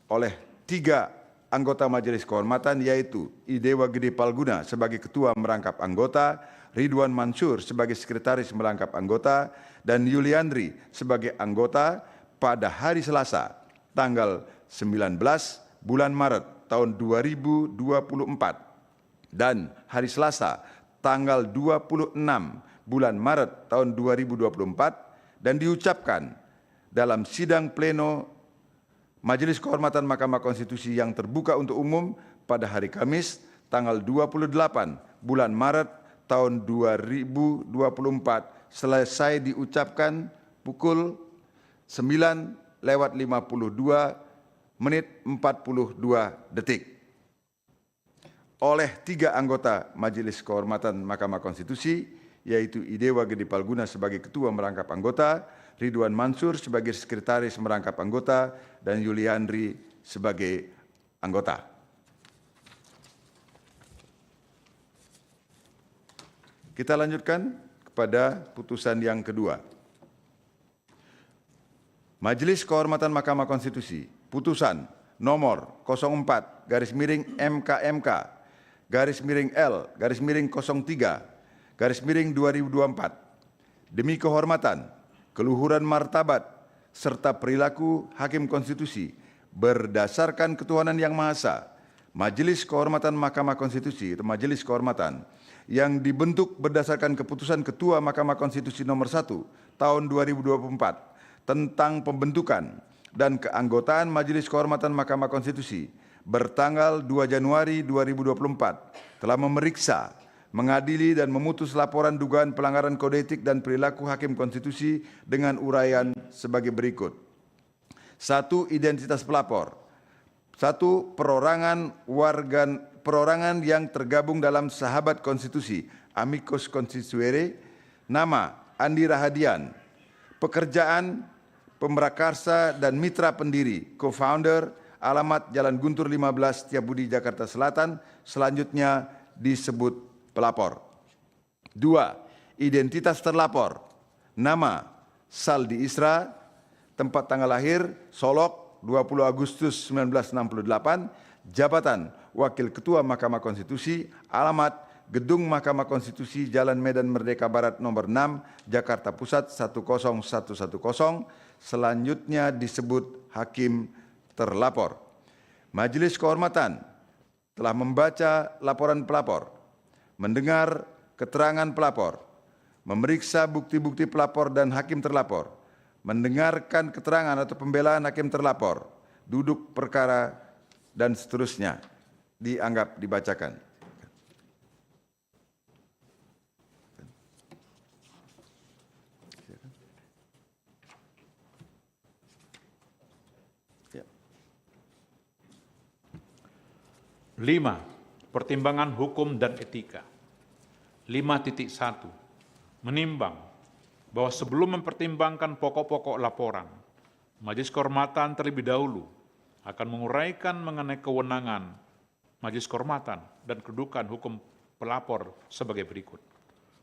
oleh 3 anggota Majelis Kehormatan, yaitu Idewa Gede Palguna sebagai Ketua Merangkap Anggota, Ridwan Mansur sebagai Sekretaris Merangkap Anggota, dan Yuliandri sebagai anggota pada hari Selasa, tanggal 19 bulan Maret tahun 2024 dan hari Selasa, tanggal 26 bulan Maret tahun 2024 dan diucapkan dalam sidang pleno Majelis Kehormatan Mahkamah Konstitusi yang terbuka untuk umum pada hari Kamis, tanggal 28 bulan Maret tahun 2024 selesai diucapkan pukul 9:52 menit 42 detik oleh 3 anggota Majelis Kehormatan Mahkamah Konstitusi, yaitu Idewa Gede Palguna sebagai Ketua Merangkap Anggota, Ridwan Mansur sebagai Sekretaris Merangkap Anggota, dan Yuliandri sebagai anggota. Kita lanjutkan kepada putusan yang kedua. Majelis Kehormatan Mahkamah Konstitusi, putusan nomor 04-MKMK-L-03-2024 demi kehormatan, keluhuran martabat, serta perilaku hakim konstitusi berdasarkan ketuhanan yang Maha Esa, Majelis Kehormatan Mahkamah Konstitusi atau Majelis Kehormatan yang dibentuk berdasarkan keputusan Ketua Mahkamah Konstitusi nomor 1 tahun 2024 tentang pembentukan dan keanggotaan Majelis Kehormatan Mahkamah Konstitusi bertanggal 2 Januari 2024 telah memeriksa, mengadili dan memutus laporan dugaan pelanggaran kode etik dan perilaku hakim konstitusi dengan uraian sebagai berikut. 1. Identitas pelapor. 1. Perorangan yang tergabung dalam Sahabat Konstitusi, Amicus Constituere, nama Andi Rahadian, pekerjaan pemrakarsa dan mitra pendiri, co-founder, alamat Jalan Guntur 15, Setiabudi, Jakarta Selatan, selanjutnya disebut pelapor. 2. Identitas terlapor, nama Saldi Isra, tempat tanggal lahir Solok 20 Agustus 1968, jabatan Wakil Ketua Mahkamah Konstitusi, alamat Gedung Mahkamah Konstitusi, Jalan Medan Merdeka Barat nomor 6, Jakarta Pusat 10110, selanjutnya disebut hakim terlapor. Majelis Kehormatan telah membaca laporan pelapor, mendengar keterangan pelapor, memeriksa bukti-bukti pelapor dan hakim terlapor, mendengarkan keterangan atau pembelaan hakim terlapor, duduk perkara, dan seterusnya dianggap dibacakan. Ya. 5. Pertimbangan hukum dan etika. 5.1. Menimbang bahwa sebelum mempertimbangkan pokok-pokok laporan, Majelis Kehormatan terlebih dahulu akan menguraikan mengenai kewenangan Majelis Kehormatan dan kedudukan hukum pelapor sebagai berikut.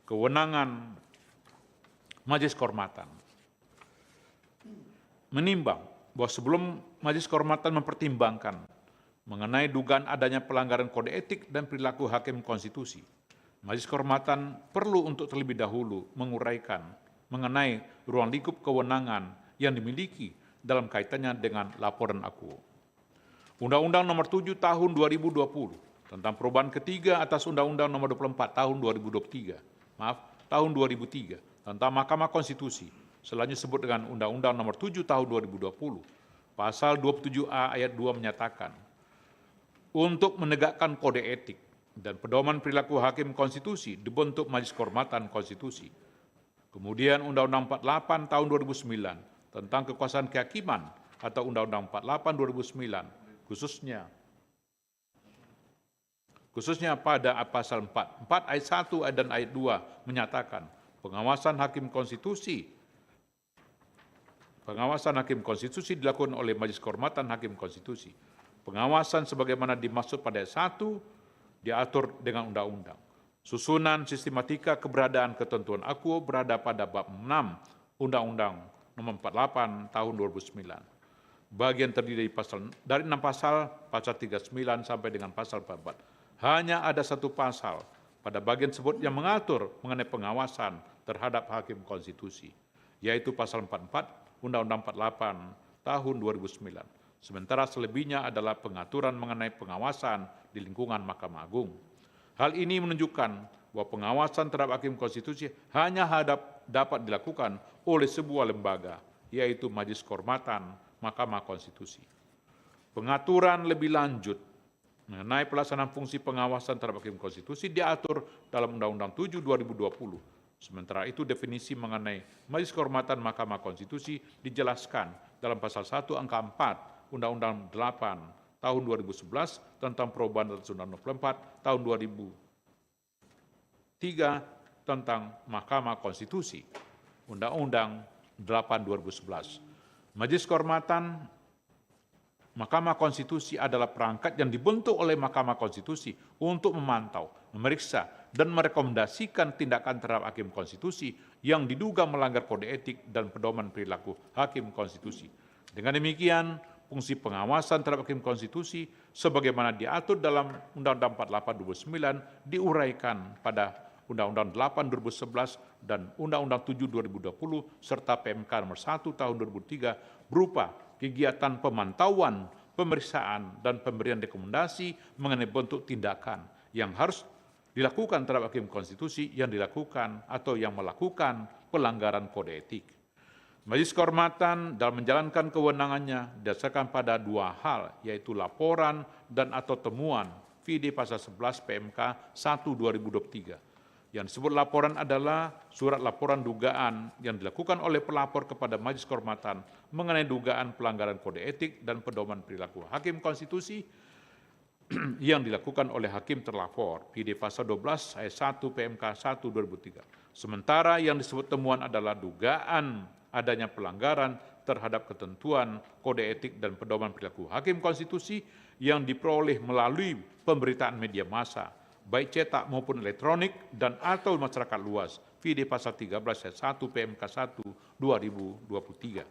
Kewenangan Majelis Kehormatan menimbang bahwa sebelum Majelis Kehormatan mempertimbangkan mengenai dugaan adanya pelanggaran kode etik dan perilaku hakim konstitusi, Majelis Kehormatan perlu untuk terlebih dahulu menguraikan mengenai ruang lingkup kewenangan yang dimiliki dalam kaitannya dengan laporan akuo. Undang-Undang Nomor 7 Tahun 2020 tentang perubahan ketiga atas Undang-Undang Nomor 24 Tahun 2003 tentang Mahkamah Konstitusi, selanjutnya disebut dengan Undang-Undang Nomor 7 Tahun 2020, Pasal 27A ayat 2 menyatakan, untuk menegakkan kode etik dan pedoman perilaku hakim konstitusi dibentuk Majelis Kehormatan Konstitusi. Kemudian Undang-Undang 48 Tahun 2009 tentang kekuasaan kehakiman atau Undang-Undang 48 2009 khususnya pada pasal 4 ayat 1 dan ayat 2 menyatakan pengawasan hakim konstitusi dilakukan oleh Majelis Kehormatan Hakim Konstitusi. Pengawasan sebagaimana dimaksud pada ayat 1 diatur dengan undang-undang. Susunan sistematika keberadaan ketentuan akuo berada pada bab 6 Undang-Undang Nomor 48 Tahun 2009. Bagian terdiri dari 6 pasal, pasal 39 sampai dengan pasal 44. Hanya ada satu pasal pada bagian tersebut yang mengatur mengenai pengawasan terhadap hakim konstitusi, yaitu pasal 44 Undang-Undang 48 Tahun 2009. Sementara selebihnya adalah pengaturan mengenai pengawasan di lingkungan Mahkamah Agung. Hal ini menunjukkan bahwa pengawasan terhadap hakim konstitusi hanya dapat dilakukan oleh sebuah lembaga, yaitu Majelis Kehormatan Mahkamah Konstitusi. Pengaturan lebih lanjut mengenai pelaksanaan fungsi pengawasan terhadap hakim konstitusi diatur dalam Undang-Undang 7 2020. Sementara itu definisi mengenai Majelis Kehormatan Mahkamah Konstitusi dijelaskan dalam pasal 1 angka 4 Undang-Undang 8 Tahun 2011 tentang perubahan atas Undang-Undang 24 Tahun 2003 tentang Mahkamah Konstitusi, Undang-Undang 8 2011. Majelis Kehormatan Mahkamah Konstitusi adalah perangkat yang dibentuk oleh Mahkamah Konstitusi untuk memantau, memeriksa, dan merekomendasikan tindakan terhadap hakim konstitusi yang diduga melanggar kode etik dan pedoman perilaku hakim konstitusi. Dengan demikian, fungsi pengawasan terhadap hakim konstitusi sebagaimana diatur dalam Undang-Undang 48 2009 diuraikan pada Undang-Undang 8 2011 dan Undang-Undang 7 2020 serta PMK nomor 1 tahun 2003 berupa kegiatan pemantauan, pemeriksaan, dan pemberian rekomendasi mengenai bentuk tindakan yang harus dilakukan terhadap hakim konstitusi yang dilakukan atau yang melakukan pelanggaran kode etik. Majelis Kehormatan dalam menjalankan kewenangannya didasarkan pada dua hal, yaitu laporan dan atau temuan VD pasal 11 PMK 1 2023. Yang disebut laporan adalah surat laporan dugaan yang dilakukan oleh pelapor kepada Majelis Kehormatan mengenai dugaan pelanggaran kode etik dan pedoman perilaku hakim konstitusi yang dilakukan oleh hakim terlapor, PD pasal 12 ayat 1 PMK 1 2003. Sementara yang disebut temuan adalah dugaan adanya pelanggaran terhadap ketentuan kode etik dan pedoman perilaku hakim konstitusi yang diperoleh melalui pemberitaan media massa, baik cetak maupun elektronik dan atau masyarakat luas, PD pasal 13 ayat 1 PMK 1 2023.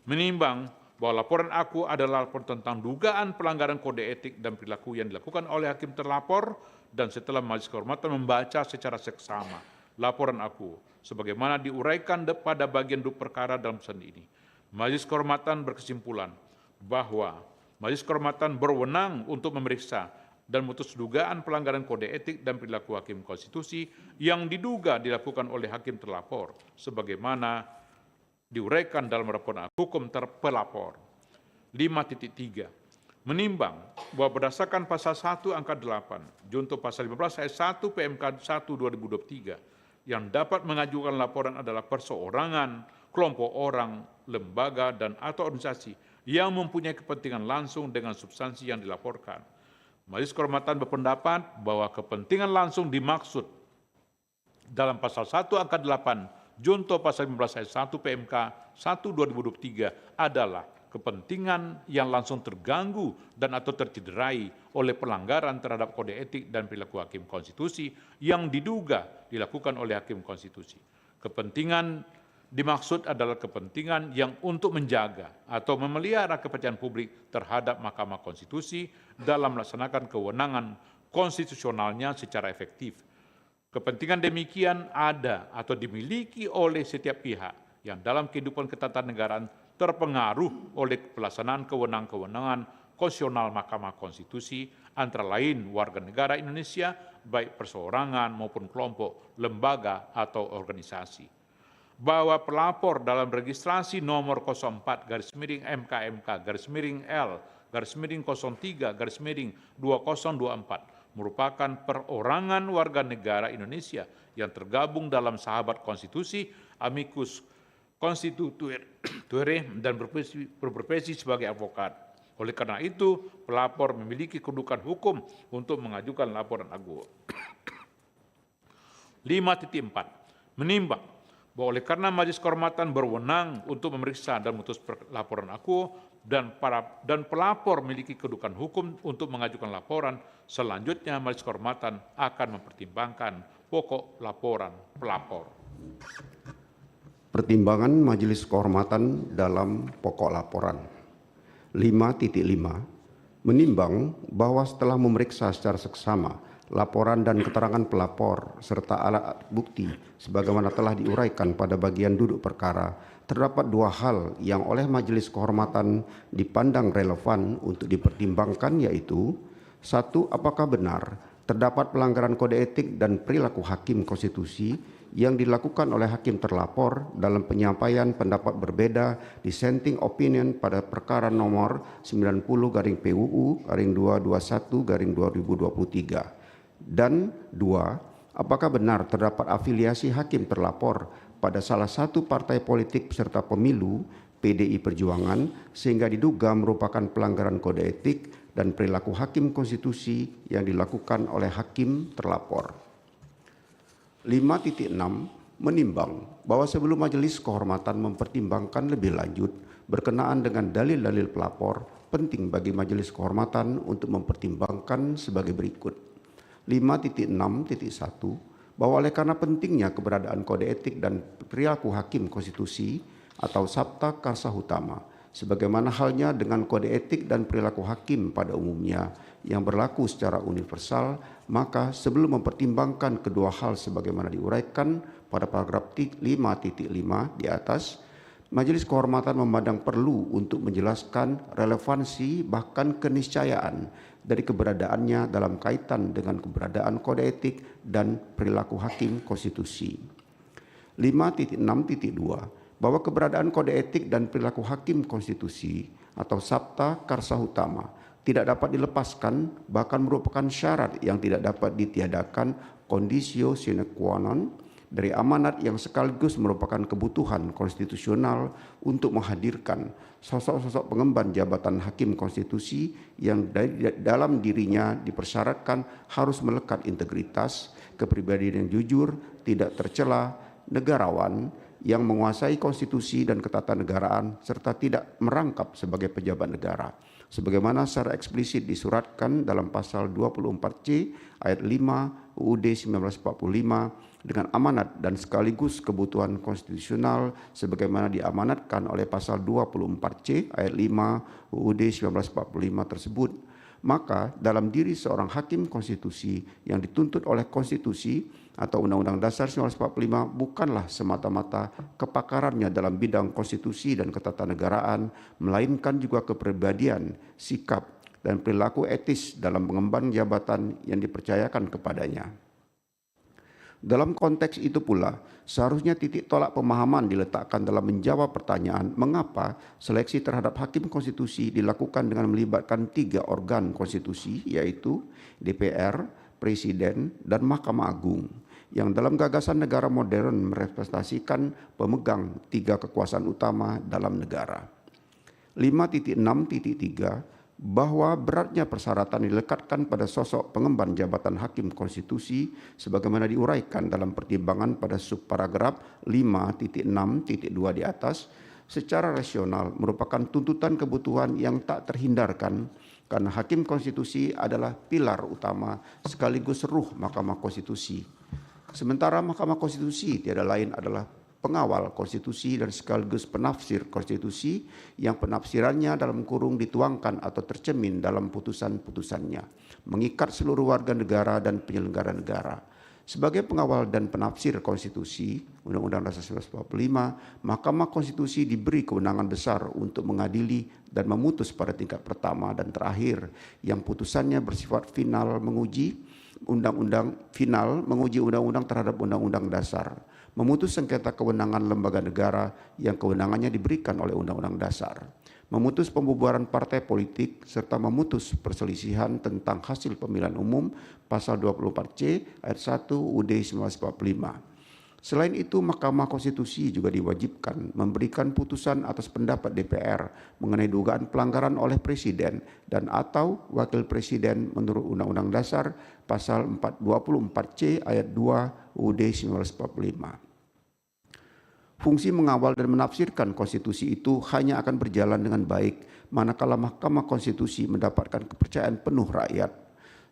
Menimbang bahwa laporan aku adalah laporan tentang dugaan pelanggaran kode etik dan perilaku yang dilakukan oleh hakim terlapor, dan setelah Majelis Kehormatan membaca secara seksama laporan aku sebagaimana diuraikan pada bagian duduk perkara dalam putusan ini, Majelis Kehormatan berkesimpulan bahwa Majelis Kehormatan berwenang untuk memeriksa dan memutus dugaan pelanggaran kode etik dan perilaku hakim konstitusi yang diduga dilakukan oleh hakim terlapor sebagaimana diuraikan dalam laporan hukum terpelapor. 5.3. Menimbang bahwa berdasarkan pasal 1 angka 8 junto pasal 15 ayat 1 PMK 1 2023 yang dapat mengajukan laporan adalah perseorangan, kelompok orang, lembaga, dan atau organisasi yang mempunyai kepentingan langsung dengan substansi yang dilaporkan. Majelis Kehormatan berpendapat bahwa kepentingan langsung dimaksud dalam pasal 1 angka 8 junto pasal 15 ayat 1 PMK 1 2023 adalah kepentingan yang langsung terganggu dan atau tercederai oleh pelanggaran terhadap kode etik dan perilaku hakim konstitusi yang diduga dilakukan oleh hakim konstitusi. Kepentingan dimaksud adalah kepentingan yang untuk menjaga atau memelihara kepercayaan publik terhadap Mahkamah Konstitusi dalam melaksanakan kewenangan konstitusionalnya secara efektif. Kepentingan demikian ada atau dimiliki oleh setiap pihak yang dalam kehidupan ketatanegaraan terpengaruh oleh pelaksanaan kewenangan-kewenangan konstitusional Mahkamah Konstitusi, antara lain warga negara Indonesia, baik perseorangan maupun kelompok, lembaga, atau organisasi. Bahwa pelapor dalam registrasi nomor 04-MK-L-03-03-2024 merupakan perorangan warga negara Indonesia yang tergabung dalam sahabat konstitusi, amicus constituere, dan berprofesi sebagai advokat. Oleh karena itu, pelapor memiliki kedudukan hukum untuk mengajukan laporan aku. 5.4. Menimbang bahwa oleh karena Majelis Kehormatan berwenang untuk memeriksa dan memutus laporan aku dan pelapor memiliki kedudukan hukum untuk mengajukan laporan, selanjutnya Majelis Kehormatan akan mempertimbangkan pokok laporan pelapor. Pertimbangan Majelis Kehormatan dalam pokok laporan. 5.5. Menimbang bahwa setelah memeriksa secara seksama laporan dan keterangan pelapor serta alat bukti sebagaimana telah diuraikan pada bagian duduk perkara, terdapat dua hal yang oleh Majelis Kehormatan dipandang relevan untuk dipertimbangkan, yaitu: 1. Apakah benar terdapat pelanggaran kode etik dan perilaku hakim konstitusi yang dilakukan oleh hakim terlapor dalam penyampaian pendapat berbeda dissenting opinion pada perkara nomor 90/PUU/221/2023. Dan 2. Apakah benar terdapat afiliasi hakim terlapor pada salah satu partai politik peserta pemilu PDI Perjuangan sehingga diduga merupakan pelanggaran kode etik dan perilaku hakim konstitusi yang dilakukan oleh hakim terlapor. 5.6. Menimbang bahwa sebelum Majelis Kehormatan mempertimbangkan lebih lanjut berkenaan dengan dalil-dalil pelapor, penting bagi Majelis Kehormatan untuk mempertimbangkan sebagai berikut. 5.6.1. Bahwa oleh karena pentingnya keberadaan kode etik dan perilaku hakim konstitusi atau Sabta Karsa Utama, sebagaimana halnya dengan kode etik dan perilaku hakim pada umumnya yang berlaku secara universal, maka sebelum mempertimbangkan kedua hal sebagaimana diuraikan pada paragraf 5.5 di atas, Majelis Kehormatan memandang perlu untuk menjelaskan relevansi bahkan keniscayaan dari keberadaannya dalam kaitan dengan keberadaan kode etik dan perilaku hakim konstitusi. 5.6.2. Bahwa keberadaan kode etik dan perilaku hakim konstitusi atau Sabta Karsa Utama tidak dapat dilepaskan, bahkan merupakan syarat yang tidak dapat ditiadakan, conditio sine qua non, dari amanat yang sekaligus merupakan kebutuhan konstitusional untuk menghadirkan sosok-sosok pengemban jabatan hakim konstitusi yang dalam dirinya dipersyaratkan harus melekat integritas, kepribadian yang jujur, tidak tercela, negarawan, yang menguasai konstitusi dan ketatanegaraan serta tidak merangkap sebagai pejabat negara. sebagaimana secara eksplisit disuratkan dalam pasal 24C ayat 5 UUD 1945 dengan amanat dan sekaligus kebutuhan konstitusional sebagaimana diamanatkan oleh pasal 24C ayat 5 UUD 1945 tersebut. Maka dalam diri seorang hakim konstitusi yang dituntut oleh konstitusi atau Undang-Undang Dasar 1945 bukanlah semata-mata kepakarannya dalam bidang konstitusi dan ketatanegaraan, melainkan juga kepribadian, sikap, dan perilaku etis dalam mengemban jabatan yang dipercayakan kepadanya. Dalam konteks itu pula, seharusnya titik tolak pemahaman diletakkan dalam menjawab pertanyaan mengapa seleksi terhadap hakim konstitusi dilakukan dengan melibatkan 3 organ konstitusi, yaitu DPR, Presiden, dan Mahkamah Agung, yang dalam gagasan negara modern merepresentasikan pemegang 3 kekuasaan utama dalam negara. 5.6.3 bahwa beratnya persyaratan dilekatkan pada sosok pengemban jabatan hakim konstitusi sebagaimana diuraikan dalam pertimbangan pada subparagraf 5.6.2 di atas secara rasional merupakan tuntutan kebutuhan yang tak terhindarkan karena hakim konstitusi adalah pilar utama sekaligus ruh Mahkamah Konstitusi. Sementara Mahkamah Konstitusi tiada lain adalah pengawal konstitusi dan sekaligus penafsir konstitusi yang penafsirannya dalam kurung dituangkan atau tercemin dalam putusan-putusannya, mengikat seluruh warga negara dan penyelenggara negara. Sebagai pengawal dan penafsir konstitusi, Undang-Undang Dasar 1945, Mahkamah Konstitusi diberi kewenangan besar untuk mengadili dan memutus pada tingkat pertama dan terakhir yang putusannya bersifat final menguji undang-undang terhadap undang-undang dasar, memutus sengketa kewenangan lembaga negara yang kewenangannya diberikan oleh undang-undang dasar, memutus pembubaran partai politik, serta memutus perselisihan tentang hasil pemilihan umum pasal 24C ayat 1 UUD 1945. Selain itu, Mahkamah Konstitusi juga diwajibkan memberikan putusan atas pendapat DPR mengenai dugaan pelanggaran oleh Presiden dan atau Wakil Presiden menurut Undang-Undang Dasar pasal 24C ayat 2 UUD 1945. Fungsi mengawal dan menafsirkan konstitusi itu hanya akan berjalan dengan baik manakala Mahkamah Konstitusi mendapatkan kepercayaan penuh rakyat.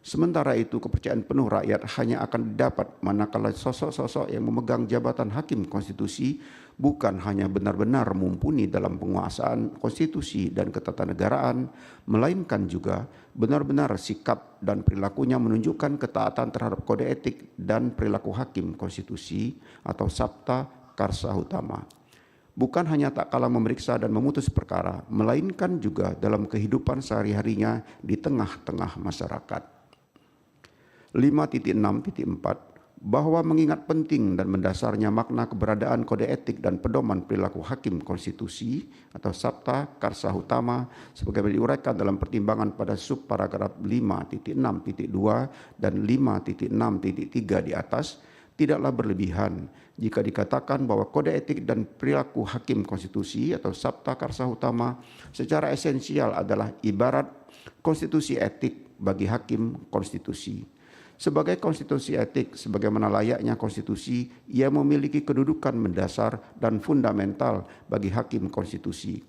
Sementara itu, kepercayaan penuh rakyat hanya akan didapat manakala sosok-sosok yang memegang jabatan hakim konstitusi bukan hanya benar-benar mumpuni dalam penguasaan konstitusi dan ketatanegaraan, melainkan juga benar-benar sikap dan perilakunya menunjukkan ketaatan terhadap kode etik dan perilaku hakim konstitusi atau sabta karsa utama. Bukan hanya tak kalah memeriksa dan memutus perkara, melainkan juga dalam kehidupan sehari-harinya di tengah-tengah masyarakat. 5.6.4 bahwa mengingat penting dan mendasarnya makna keberadaan kode etik dan pedoman perilaku hakim konstitusi atau sabta karsa utama sebagaimana diuraikan dalam pertimbangan pada subparagraf 5.6.2 dan 5.6.3 di atas, tidaklah berlebihan jika dikatakan bahwa kode etik dan perilaku hakim konstitusi atau sabta karsa utama secara esensial adalah ibarat konstitusi etik bagi hakim konstitusi. Sebagai konstitusi etik, sebagaimana layaknya konstitusi, ia memiliki kedudukan mendasar dan fundamental bagi hakim konstitusi.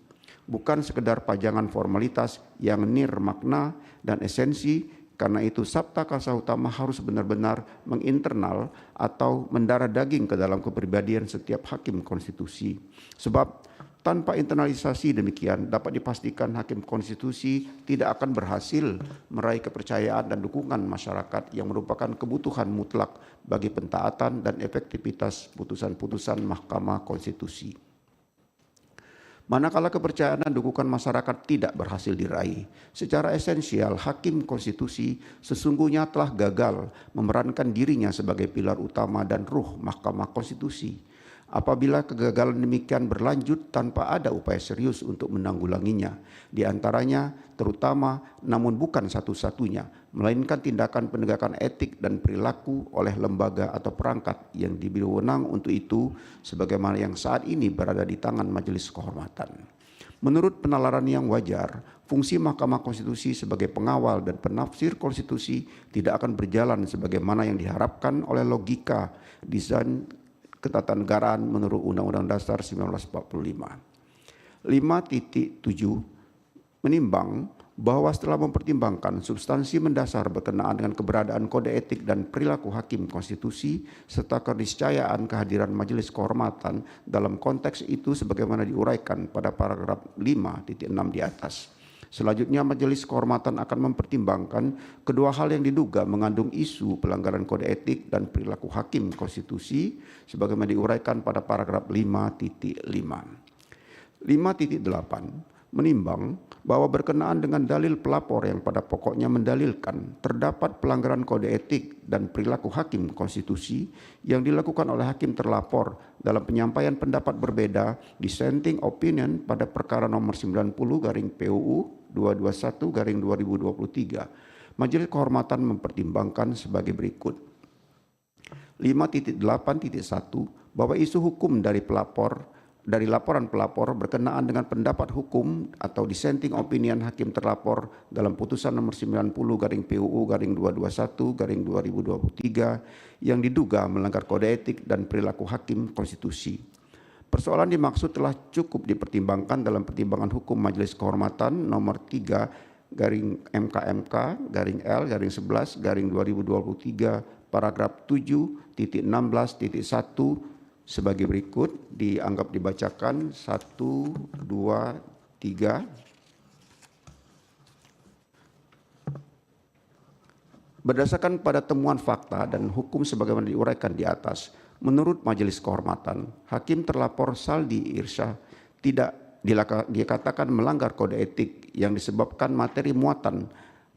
Bukan sekedar pajangan formalitas yang nirmakna dan esensi, karena itu sabta karsa utama harus benar-benar menginternal atau mendarah daging ke dalam kepribadian setiap hakim konstitusi. Sebab tanpa internalisasi demikian dapat dipastikan hakim konstitusi tidak akan berhasil meraih kepercayaan dan dukungan masyarakat yang merupakan kebutuhan mutlak bagi pentaatan dan efektivitas putusan-putusan Mahkamah Konstitusi. Manakala kepercayaan dan dukungan masyarakat tidak berhasil diraih, secara esensial hakim konstitusi sesungguhnya telah gagal memerankan dirinya sebagai pilar utama dan ruh Mahkamah Konstitusi. Apabila kegagalan demikian berlanjut tanpa ada upaya serius untuk menanggulanginya, di antaranya terutama namun bukan satu-satunya, melainkan tindakan penegakan etik dan perilaku oleh lembaga atau perangkat yang diberi wewenang untuk itu, sebagaimana yang saat ini berada di tangan Majelis Kehormatan. Menurut penalaran yang wajar, fungsi Mahkamah Konstitusi sebagai pengawal dan penafsir konstitusi tidak akan berjalan sebagaimana yang diharapkan oleh logika desain ketatanegaraan menurut Undang-Undang Dasar 1945. 5.7 menimbang bahwa setelah mempertimbangkan substansi mendasar berkenaan dengan keberadaan kode etik dan perilaku hakim konstitusi serta keniscayaan kehadiran Majelis Kehormatan dalam konteks itu sebagaimana diuraikan pada paragraf 5.6 di atas. Selanjutnya Majelis Kehormatan akan mempertimbangkan kedua hal yang diduga mengandung isu pelanggaran kode etik dan perilaku hakim konstitusi sebagaimana diuraikan pada paragraf 5.5. 5.8 menimbang bahwa berkenaan dengan dalil pelapor yang pada pokoknya mendalilkan terdapat pelanggaran kode etik dan perilaku hakim konstitusi yang dilakukan oleh hakim terlapor dalam penyampaian pendapat berbeda dissenting opinion pada perkara nomor 90/PUU 221/2023. Majelis Kehormatan mempertimbangkan sebagai berikut. 5.8.1 bahwa isu hukum dari laporan pelapor berkenaan dengan pendapat hukum atau dissenting opinion hakim terlapor dalam putusan nomor 90/PUU/221/2023 yang diduga melanggar kode etik dan perilaku hakim konstitusi. Persoalan dimaksud telah cukup dipertimbangkan dalam pertimbangan hukum Majelis Kehormatan nomor 3/MKMK/L/11/2023 paragraf 7.16.1 sebagai berikut, dianggap dibacakan 1, 2, 3. Berdasarkan pada temuan fakta dan hukum sebagaimana diuraikan di atas, menurut Majelis Kehormatan, hakim terlapor Saldi Irsyah tidak dikatakan melanggar kode etik yang disebabkan materi muatan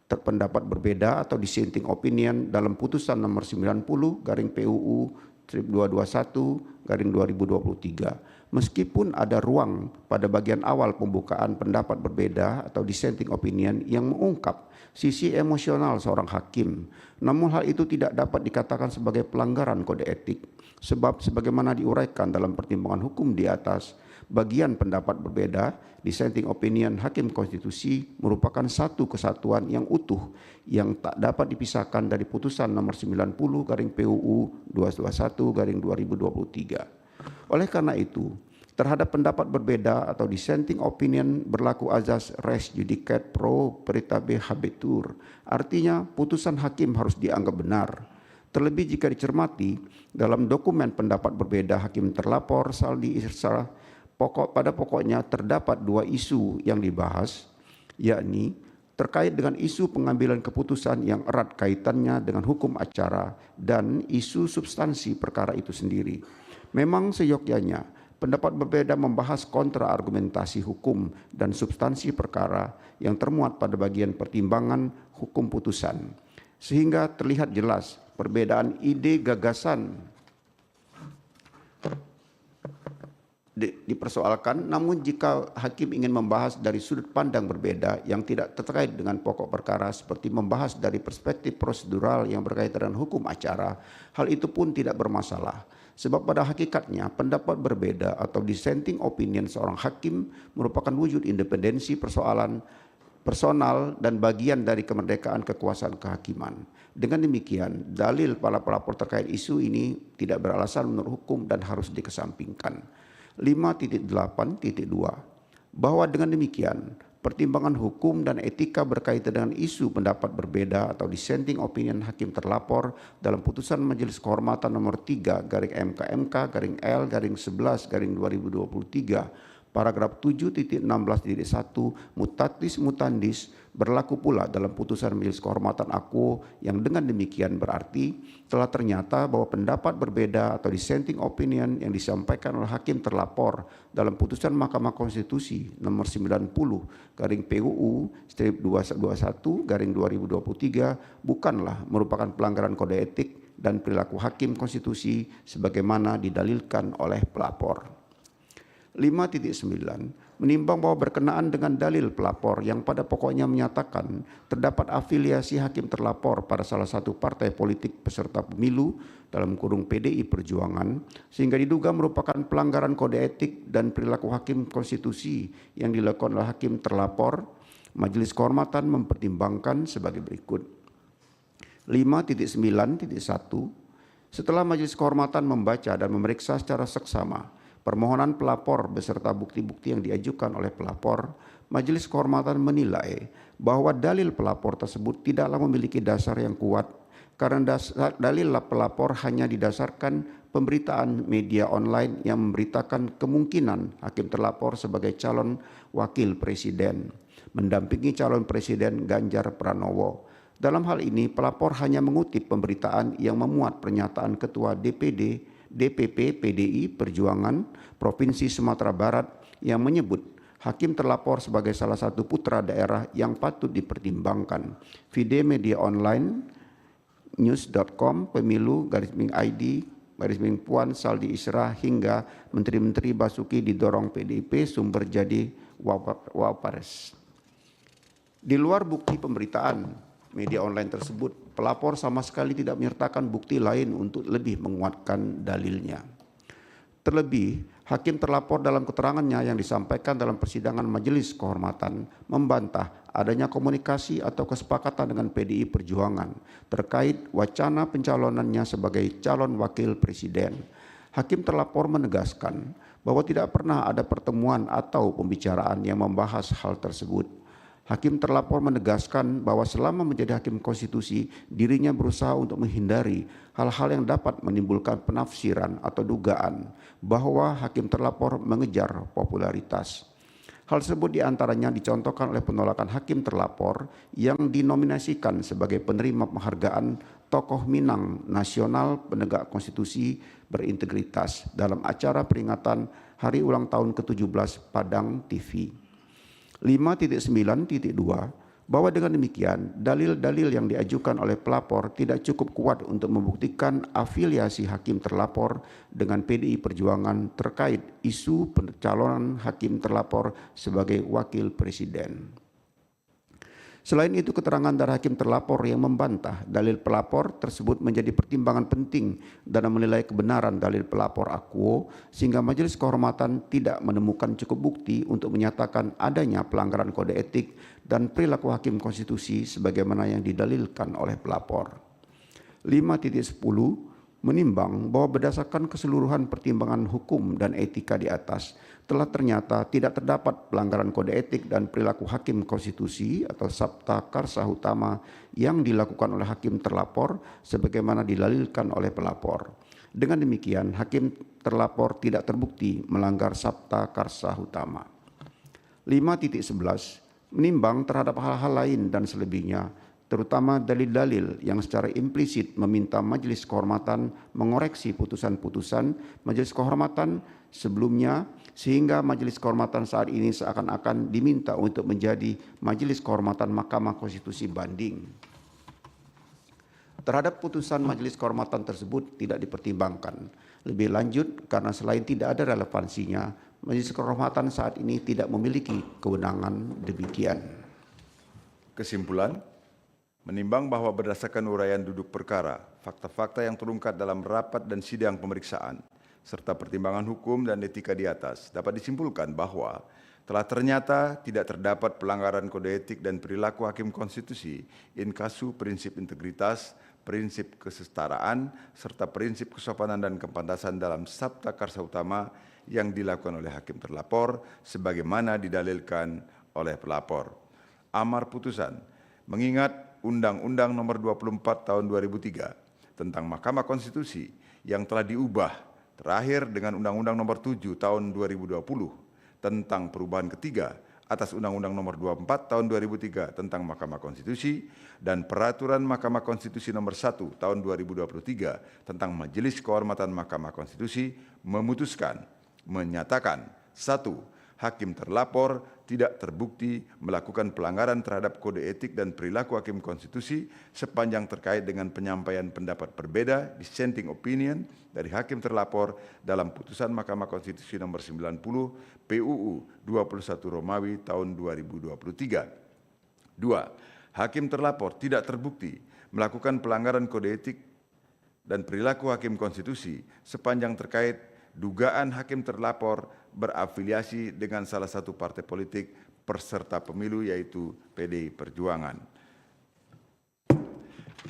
terpendapat berbeda atau dissenting opinion dalam putusan nomor 90/PUU 221/2023. Meskipun ada ruang pada bagian awal pembukaan pendapat berbeda atau dissenting opinion yang mengungkap sisi emosional seorang hakim, namun hal itu tidak dapat dikatakan sebagai pelanggaran kode etik, sebab sebagaimana diuraikan dalam pertimbangan hukum di atas, bagian pendapat berbeda, dissenting opinion hakim konstitusi merupakan satu kesatuan yang utuh yang tak dapat dipisahkan dari putusan nomor 90/PUU 221/2023. Oleh karena itu, terhadap pendapat berbeda atau dissenting opinion berlaku azas res judicat pro paritabe habetur, artinya putusan hakim harus dianggap benar. Terlebih jika dicermati dalam dokumen pendapat berbeda hakim terlapor Saldi Irsyah, pada pokoknya terdapat dua isu yang dibahas, yakni terkait dengan isu pengambilan keputusan yang erat kaitannya dengan hukum acara dan isu substansi perkara itu sendiri. Memang seyogyanya pendapat berbeda membahas kontra argumentasi hukum dan substansi perkara yang termuat pada bagian pertimbangan hukum putusan, sehingga terlihat jelas perbedaan ide gagasan dipersoalkan. Namun jika hakim ingin membahas dari sudut pandang berbeda yang tidak terkait dengan pokok perkara seperti membahas dari perspektif prosedural yang berkaitan dengan hukum acara, hal itu pun tidak bermasalah. Sebab pada hakikatnya pendapat berbeda atau dissenting opinion seorang hakim merupakan wujud independensi persoalan personal dan bagian dari kemerdekaan kekuasaan kehakiman. Dengan demikian, dalil para pelapor terkait isu ini tidak beralasan menurut hukum dan harus dikesampingkan. 5.8.2 bahwa dengan demikian pertimbangan hukum dan etika berkaitan dengan isu pendapat berbeda atau dissenting opinion hakim terlapor dalam putusan Majelis Kehormatan nomor 3/MKMK/L/11/2023 paragraf 7.16.1 mutatis mutandis berlaku pula dalam putusan Majelis Kehormatan Aku, yang dengan demikian berarti telah ternyata bahwa pendapat berbeda atau dissenting opinion yang disampaikan oleh hakim terlapor dalam putusan Mahkamah Konstitusi nomor 90/PUU/221/2023 bukanlah merupakan pelanggaran kode etik dan perilaku hakim konstitusi sebagaimana didalilkan oleh pelapor. 5.9 menimbang bahwa berkenaan dengan dalil pelapor yang pada pokoknya menyatakan terdapat afiliasi hakim terlapor pada salah satu partai politik peserta pemilu dalam kurung PDI Perjuangan sehingga diduga merupakan pelanggaran kode etik dan perilaku hakim konstitusi yang dilakukan oleh hakim terlapor, Majelis Kehormatan mempertimbangkan sebagai berikut. 5.9.1 setelah Majelis Kehormatan membaca dan memeriksa secara seksama permohonan pelapor beserta bukti-bukti yang diajukan oleh pelapor, Majelis Kehormatan menilai bahwa dalil pelapor tersebut tidaklah memiliki dasar yang kuat karena dalil pelapor hanya didasarkan pemberitaan media online yang memberitakan kemungkinan hakim terlapor sebagai calon wakil presiden mendampingi calon presiden Ganjar Pranowo. Dalam hal ini pelapor hanya mengutip pemberitaan yang memuat pernyataan Ketua DPP PDI Perjuangan Provinsi Sumatera Barat yang menyebut hakim terlapor sebagai salah satu putra daerah yang patut dipertimbangkan. Video media online news.com, pemilu, _ID, Puan Saldi Isra hingga Menteri-Menteri Basuki didorong PDIP sumber jadi Wapres. Di luar bukti pemberitaan media online tersebut, pelapor sama sekali tidak menyertakan bukti lain untuk lebih menguatkan dalilnya. Terlebih, hakim terlapor dalam keterangannya yang disampaikan dalam persidangan Majelis Kehormatan membantah adanya komunikasi atau kesepakatan dengan PDI Perjuangan terkait wacana pencalonannya sebagai calon wakil presiden. Hakim terlapor menegaskan bahwa tidak pernah ada pertemuan atau pembicaraan yang membahas hal tersebut. Hakim terlapor menegaskan bahwa selama menjadi hakim konstitusi, dirinya berusaha untuk menghindari hal-hal yang dapat menimbulkan penafsiran atau dugaan bahwa hakim terlapor mengejar popularitas. Hal tersebut diantaranya dicontohkan oleh penolakan hakim terlapor yang dinominasikan sebagai penerima penghargaan Tokoh Minang Nasional Penegak Konstitusi Berintegritas dalam acara peringatan Hari Ulang Tahun ke-17 Padang TV. 5.9.2 bahwa dengan demikian dalil-dalil yang diajukan oleh pelapor tidak cukup kuat untuk membuktikan afiliasi hakim terlapor dengan PDI Perjuangan terkait isu pencalonan hakim terlapor sebagai wakil presiden. Selain itu, keterangan dari hakim terlapor yang membantah dalil pelapor tersebut menjadi pertimbangan penting dalam menilai kebenaran dalil pelapor akuo, sehingga Majelis Kehormatan tidak menemukan cukup bukti untuk menyatakan adanya pelanggaran kode etik dan perilaku hakim konstitusi sebagaimana yang didalilkan oleh pelapor. 5.10 menimbang bahwa berdasarkan keseluruhan pertimbangan hukum dan etika di atas, telah ternyata tidak terdapat pelanggaran kode etik dan perilaku hakim konstitusi atau sabta karsa utama yang dilakukan oleh hakim terlapor sebagaimana dilalilkan oleh pelapor. Dengan demikian, hakim terlapor tidak terbukti melanggar sabta karsa utama. 5.11 menimbang terhadap hal-hal lain dan selebihnya, terutama dalil-dalil yang secara implisit meminta Majelis Kehormatan mengoreksi putusan-putusan Majelis Kehormatan sebelumnya, sehingga Majelis Kehormatan saat ini seakan-akan diminta untuk menjadi Majelis Kehormatan Mahkamah Konstitusi banding. Terhadap putusan Majelis Kehormatan tersebut tidak dipertimbangkan. Lebih lanjut, karena selain tidak ada relevansinya, Majelis Kehormatan saat ini tidak memiliki kewenangan demikian. Kesimpulan, menimbang bahwa berdasarkan uraian duduk perkara, fakta-fakta yang terungkap dalam rapat dan sidang pemeriksaan, serta pertimbangan hukum dan etika di atas, dapat disimpulkan bahwa telah ternyata tidak terdapat pelanggaran kode etik dan perilaku hakim konstitusi in casu prinsip integritas, prinsip kesetaraan, serta prinsip kesopanan dan kepantasan dalam sabta karsa utama yang dilakukan oleh hakim terlapor sebagaimana didalilkan oleh pelapor. Amar putusan, mengingat Undang-Undang Nomor 24 Tahun 2003 tentang Mahkamah Konstitusi yang telah diubah terakhir dengan Undang-Undang Nomor 7 Tahun 2020 tentang perubahan ketiga atas Undang-Undang Nomor 24 Tahun 2003 tentang Mahkamah Konstitusi dan Peraturan Mahkamah Konstitusi Nomor 1 Tahun 2023 tentang Majelis Kehormatan Mahkamah Konstitusi menyatakan 1. Hakim terlapor tidak terbukti melakukan pelanggaran terhadap kode etik dan perilaku hakim konstitusi sepanjang terkait dengan penyampaian pendapat berbeda dissenting opinion dari hakim terlapor dalam putusan Mahkamah Konstitusi nomor 90 PUU 21 Romawi tahun 2023. 2. Hakim terlapor tidak terbukti melakukan pelanggaran kode etik dan perilaku hakim konstitusi sepanjang terkait dugaan hakim terlapor berafiliasi dengan salah satu partai politik peserta pemilu yaitu PDI Perjuangan.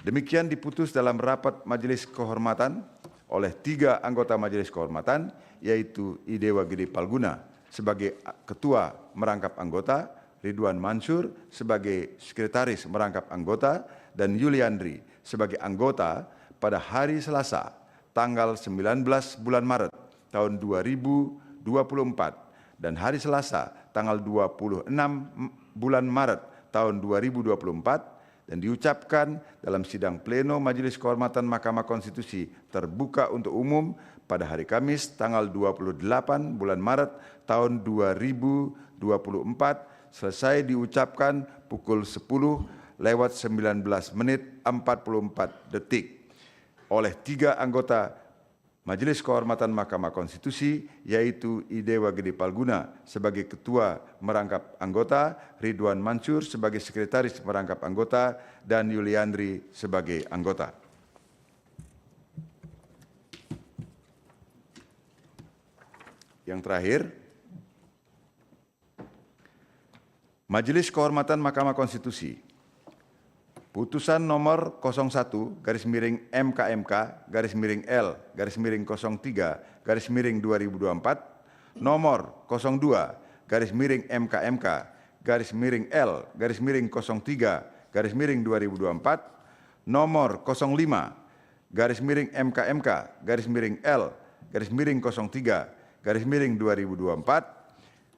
Demikian diputus dalam rapat Majelis Kehormatan oleh 3 anggota Majelis Kehormatan yaitu Idewa Gede Palguna sebagai Ketua Merangkap Anggota, Ridwan Mansur sebagai sekretaris merangkap anggota, dan Yuliandri sebagai anggota pada hari Selasa, tanggal 19 bulan Maret tahun 2024 dan hari Selasa, tanggal 26 bulan Maret tahun 2024 dan diucapkan dalam sidang pleno Majelis Kehormatan Mahkamah Konstitusi terbuka untuk umum pada hari Kamis tanggal 28 bulan Maret tahun 2024 selesai diucapkan pukul 10:19:44 oleh 3 anggota Majelis Kehormatan Mahkamah Konstitusi, yaitu Idewa Gede Palguna sebagai Ketua Merangkap Anggota, Ridwan Mansur sebagai Sekretaris Merangkap Anggota, dan Yuliandri sebagai anggota. Yang terakhir, Majelis Kehormatan Mahkamah Konstitusi, putusan nomor 01-MKMK-L-03-2024, nomor 02-MKMK-L-03-2024, nomor 05-MKMK-L-03-2024,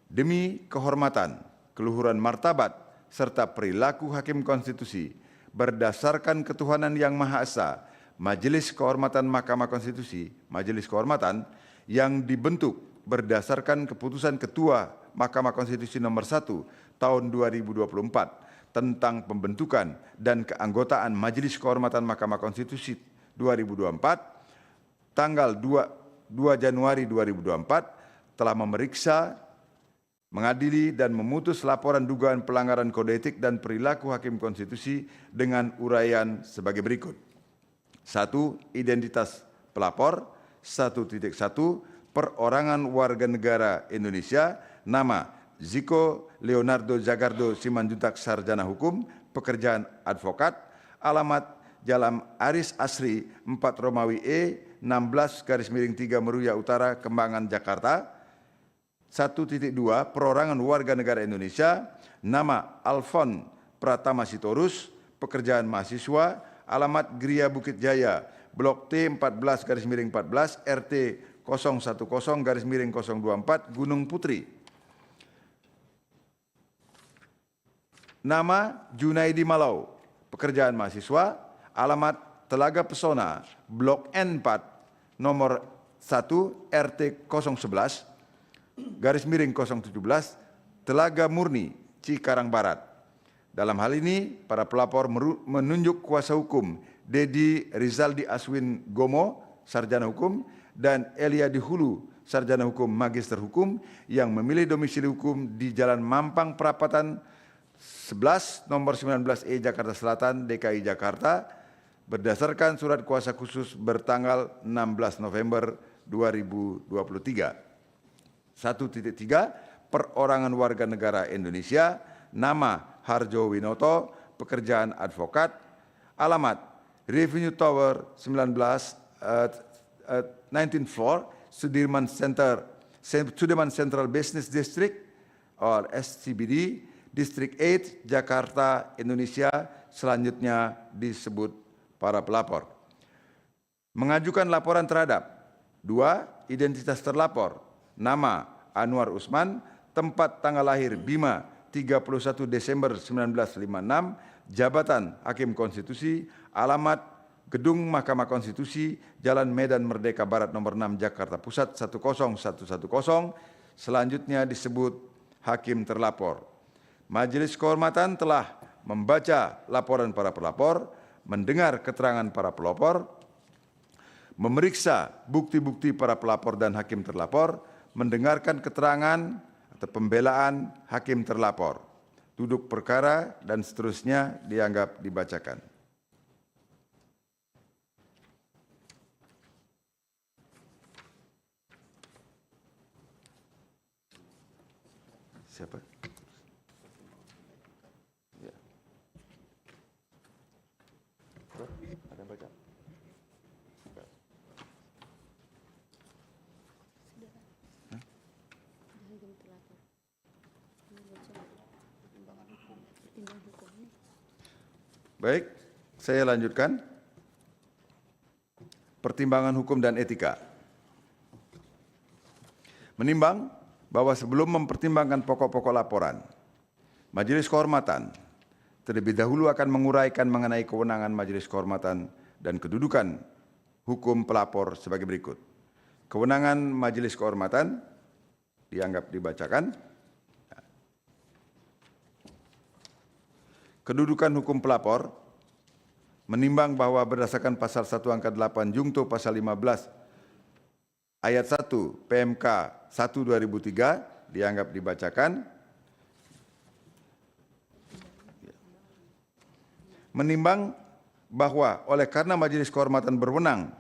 demi kehormatan, keluhuran martabat, serta perilaku Hakim Konstitusi berdasarkan ketuhanan yang Maha Esa, Majelis Kehormatan Mahkamah Konstitusi, Majelis Kehormatan yang dibentuk berdasarkan keputusan Ketua Mahkamah Konstitusi nomor 1 tahun 2024 tentang pembentukan dan keanggotaan Majelis Kehormatan Mahkamah Konstitusi 2024 tanggal 2 Januari 2024 telah memeriksa, mengadili dan memutus laporan dugaan pelanggaran kode etik dan perilaku Hakim Konstitusi dengan uraian sebagai berikut. 1. Identitas pelapor. 1.1. Perorangan warga negara Indonesia. Nama Ziko Leonardo Jagardo Simanjuntak, sarjana hukum, pekerjaan advokat. Alamat Jalan Aris Asri 4 Romawi E 16/3 Meruya Utara, Kembangan, Jakarta. 1.2. Perorangan warga negara Indonesia. Nama Alfon Pratama Sitorus, pekerjaan mahasiswa. Alamat Gria Bukit Jaya, Blok T 14/14 RT 010/024 Gunung Putri. Nama Junaidi Malau, pekerjaan mahasiswa. Alamat Telaga Pesona, Blok N4 nomor 1 RT 011/017 Telaga Murni, Cikarang Barat. Dalam hal ini, para pelapor menunjuk kuasa hukum Dedi Rizaldi Aswin Gomo, sarjana hukum, dan Elia Dihulu, sarjana hukum magister hukum, yang memilih domisili hukum di Jalan Mampang Perapatan 11 nomor 19E Jakarta Selatan, DKI Jakarta, berdasarkan surat kuasa khusus bertanggal 16 November 2023. 1.3. Perorangan warga negara Indonesia. Nama Harjo Winoto, pekerjaan advokat. Alamat Revenue Tower 19th floor Sudirman Central Business District or SCBD, District 8, Jakarta, Indonesia. Selanjutnya disebut para pelapor. Mengajukan laporan terhadap 2. Identitas terlapor. Nama Anwar Usman, tempat tanggal lahir Bima 31 Desember 1956, jabatan Hakim Konstitusi, alamat Gedung Mahkamah Konstitusi, Jalan Medan Merdeka Barat nomor 6 Jakarta Pusat 10110, selanjutnya disebut Hakim terlapor. Majelis Kehormatan telah membaca laporan para pelapor, mendengar keterangan para pelapor, memeriksa bukti-bukti para pelapor dan hakim terlapor, mendengarkan keterangan atau pembelaan hakim terlapor, duduk perkara, dan seterusnya dianggap dibacakan. Siapa? Ya. Ada yang baca? Baik, saya lanjutkan. Pertimbangan hukum dan etika. Menimbang bahwa sebelum mempertimbangkan pokok-pokok laporan, Majelis Kehormatan terlebih dahulu akan menguraikan mengenai kewenangan Majelis Kehormatan dan kedudukan hukum pelapor sebagai berikut. Kewenangan Majelis Kehormatan dianggap dibacakan. Kedudukan hukum pelapor, menimbang bahwa berdasarkan pasal 1 angka 8 Jungto pasal 15 ayat 1 PMK 1/2003 dianggap dibacakan. Menimbang bahwa oleh karena Majelis Kehormatan berwenang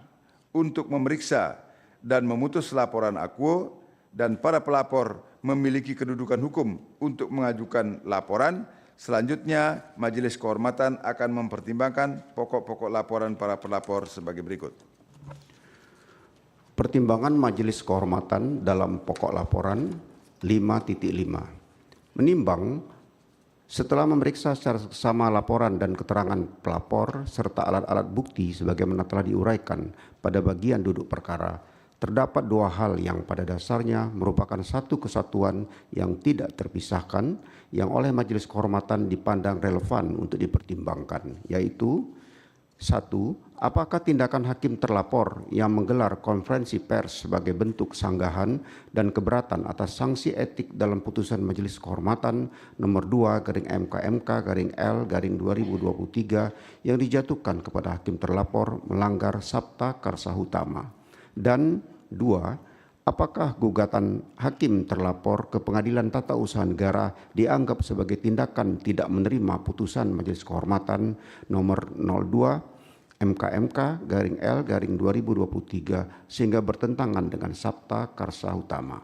untuk memeriksa dan memutus laporan akuo dan para pelapor memiliki kedudukan hukum untuk mengajukan laporan, selanjutnya Majelis Kehormatan akan mempertimbangkan pokok-pokok laporan para pelapor sebagai berikut. Pertimbangan Majelis Kehormatan dalam pokok laporan 5.5. Menimbang setelah memeriksa secara seksama laporan dan keterangan pelapor serta alat-alat bukti sebagaimana telah diuraikan pada bagian duduk perkara, terdapat dua hal yang pada dasarnya merupakan satu kesatuan yang tidak terpisahkan yang oleh Majelis Kehormatan dipandang relevan untuk dipertimbangkan, yaitu: 1. Apakah tindakan hakim terlapor yang menggelar konferensi pers sebagai bentuk sanggahan dan keberatan atas sanksi etik dalam putusan Majelis Kehormatan nomor 2/MK/L/2023 yang dijatuhkan kepada hakim terlapor melanggar Sabta Karsa Utama? Dan 2. Apakah gugatan hakim terlapor ke Pengadilan Tata Usaha Negara dianggap sebagai tindakan tidak menerima putusan Majelis Kehormatan nomor 02 MK/L/2023 sehingga bertentangan dengan Sabta Karsa Utama.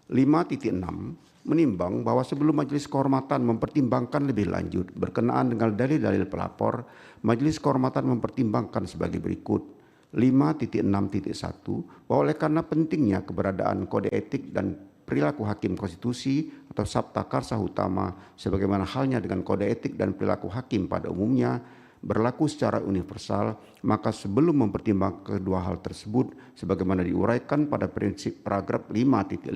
5.6. Menimbang bahwa sebelum Majelis Kehormatan mempertimbangkan lebih lanjut berkenaan dengan dalil-dalil pelapor, Majelis Kehormatan mempertimbangkan sebagai berikut. 5.6.1 bahwa oleh karena pentingnya keberadaan kode etik dan perilaku hakim konstitusi atau Sabta Karsa Utama sebagaimana halnya dengan kode etik dan perilaku hakim pada umumnya berlaku secara universal, maka sebelum mempertimbangkan kedua hal tersebut sebagaimana diuraikan pada prinsip paragraf 5.5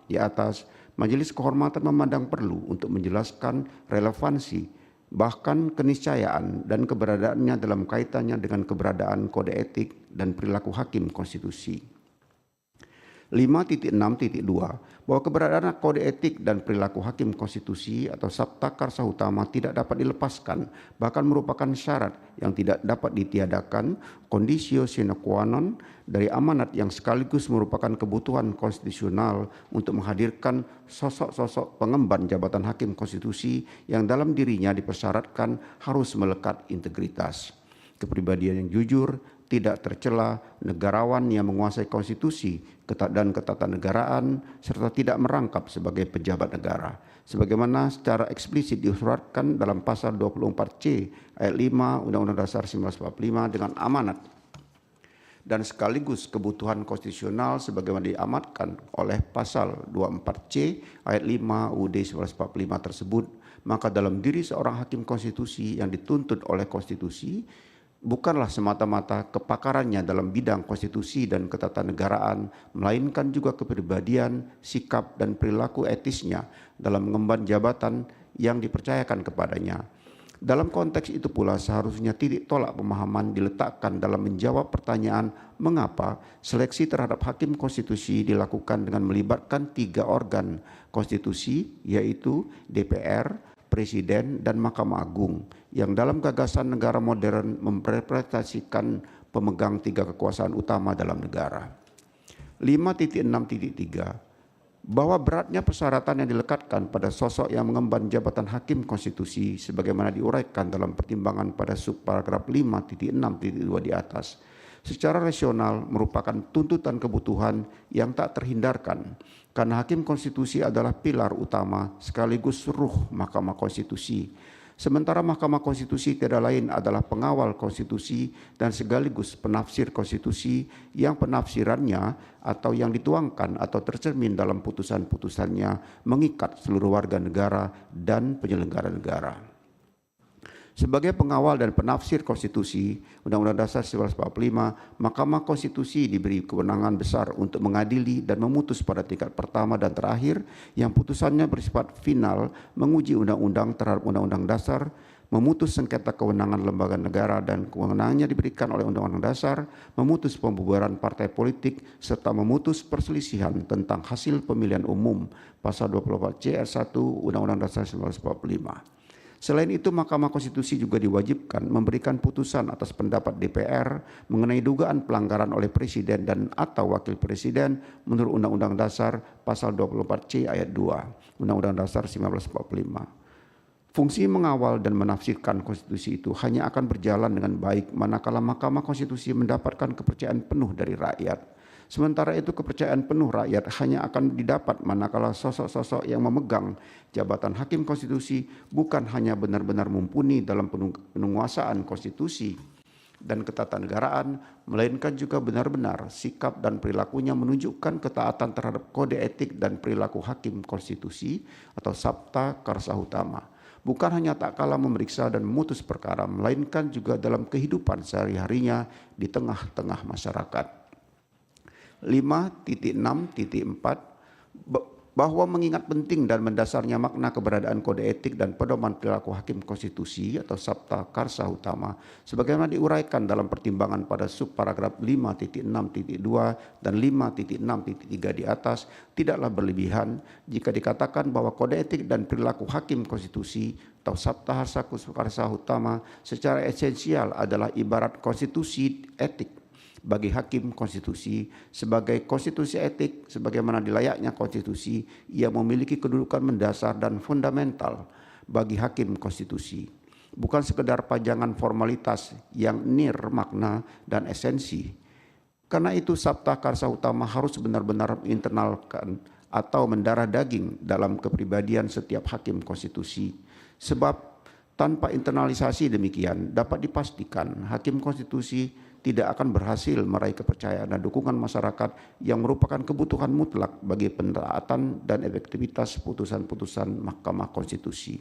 di atas, Majelis Kehormatan memandang perlu untuk menjelaskan relevansi bahkan keniscayaan dan keberadaannya dalam kaitannya dengan keberadaan kode etik dan perilaku hakim konstitusi. 5.6.2 bahwa keberadaan kode etik dan perilaku hakim konstitusi atau Sabta Karsa Utama tidak dapat dilepaskan, bahkan merupakan syarat yang tidak dapat ditiadakan, conditio sine qua non dari amanat yang sekaligus merupakan kebutuhan konstitusional untuk menghadirkan sosok-sosok pengemban jabatan hakim konstitusi yang dalam dirinya dipersyaratkan harus melekat integritas, kepribadian yang jujur, tidak tercela, negarawan yang menguasai konstitusi dan ketatanegaraan, serta tidak merangkap sebagai pejabat negara. Sebagaimana secara eksplisit disuratkan dalam pasal 24C ayat 5 Undang-Undang Dasar 1945 dengan amanat dan sekaligus kebutuhan konstitusional sebagaimana diamatkan oleh pasal 24C ayat 5 UUD 1945 tersebut, maka dalam diri seorang hakim konstitusi yang dituntut oleh konstitusi bukanlah semata-mata kepakarannya dalam bidang konstitusi dan ketatanegaraan, melainkan juga kepribadian, sikap, dan perilaku etisnya dalam mengemban jabatan yang dipercayakan kepadanya. Dalam konteks itu pula seharusnya titik tolak pemahaman diletakkan dalam menjawab pertanyaan mengapa seleksi terhadap hakim konstitusi dilakukan dengan melibatkan 3 organ konstitusi, yaitu DPR, Presiden, dan Mahkamah Agung yang dalam gagasan negara modern merepresentasikan pemegang 3 kekuasaan utama dalam negara. 5.6.3 bahwa beratnya persyaratan yang dilekatkan pada sosok yang mengemban jabatan hakim konstitusi sebagaimana diuraikan dalam pertimbangan pada subparagraf 5.6.2 di atas secara rasional merupakan tuntutan kebutuhan yang tak terhindarkan karena hakim konstitusi adalah pilar utama sekaligus ruh Mahkamah Konstitusi. Sementara Mahkamah Konstitusi tiada lain adalah pengawal konstitusi dan sekaligus penafsir konstitusi yang penafsirannya atau yang dituangkan atau tercermin dalam putusan-putusannya mengikat seluruh warga negara dan penyelenggara negara. Sebagai pengawal dan penafsir konstitusi Undang-Undang Dasar 1945, Mahkamah Konstitusi diberi kewenangan besar untuk mengadili dan memutus pada tingkat pertama dan terakhir yang putusannya bersifat final menguji undang-undang terhadap Undang-Undang Dasar, memutus sengketa kewenangan lembaga negara dan kewenangannya diberikan oleh Undang-Undang Dasar, memutus pembubaran partai politik, serta memutus perselisihan tentang hasil pemilihan umum pasal 24C ayat 1 Undang-Undang Dasar 1945. Selain itu, Mahkamah Konstitusi juga diwajibkan memberikan putusan atas pendapat DPR mengenai dugaan pelanggaran oleh Presiden dan atau Wakil Presiden menurut Undang-Undang Dasar pasal 24C ayat 2 Undang-Undang Dasar 1945. Fungsi mengawal dan menafsirkan konstitusi itu hanya akan berjalan dengan baik manakala Mahkamah Konstitusi mendapatkan kepercayaan penuh dari rakyat. Sementara itu kepercayaan penuh rakyat hanya akan didapat manakala sosok-sosok yang memegang jabatan hakim konstitusi bukan hanya benar-benar mumpuni dalam penguasaan konstitusi dan ketatanegaraan, melainkan juga benar-benar sikap dan perilakunya menunjukkan ketaatan terhadap kode etik dan perilaku hakim konstitusi atau Sabta Karsa Utama. Bukan hanya tak kalah memeriksa dan memutus perkara, melainkan juga dalam kehidupan sehari-harinya di tengah-tengah masyarakat. 5.6.4 bahwa mengingat penting dan mendasarnya makna keberadaan kode etik dan pedoman perilaku hakim konstitusi atau Sabta Karsa Utama sebagaimana diuraikan dalam pertimbangan pada subparagraf 5.6.2 dan 5.6.3 di atas tidaklah berlebihan jika dikatakan bahwa kode etik dan perilaku hakim konstitusi atau Sabta Karsa Utama secara esensial adalah ibarat konstitusi etik bagi hakim konstitusi. Sebagai konstitusi etik sebagaimana dilayaknya konstitusi, ia memiliki kedudukan mendasar dan fundamental bagi hakim konstitusi, bukan sekedar pajangan formalitas yang nir makna dan esensi. Karena itu Sabta Karsa Utama harus benar-benar internalkan atau mendarah daging dalam kepribadian setiap hakim konstitusi, sebab tanpa internalisasi demikian dapat dipastikan hakim konstitusi tidak akan berhasil meraih kepercayaan dan dukungan masyarakat yang merupakan kebutuhan mutlak bagi penerapan dan efektivitas putusan-putusan Mahkamah Konstitusi.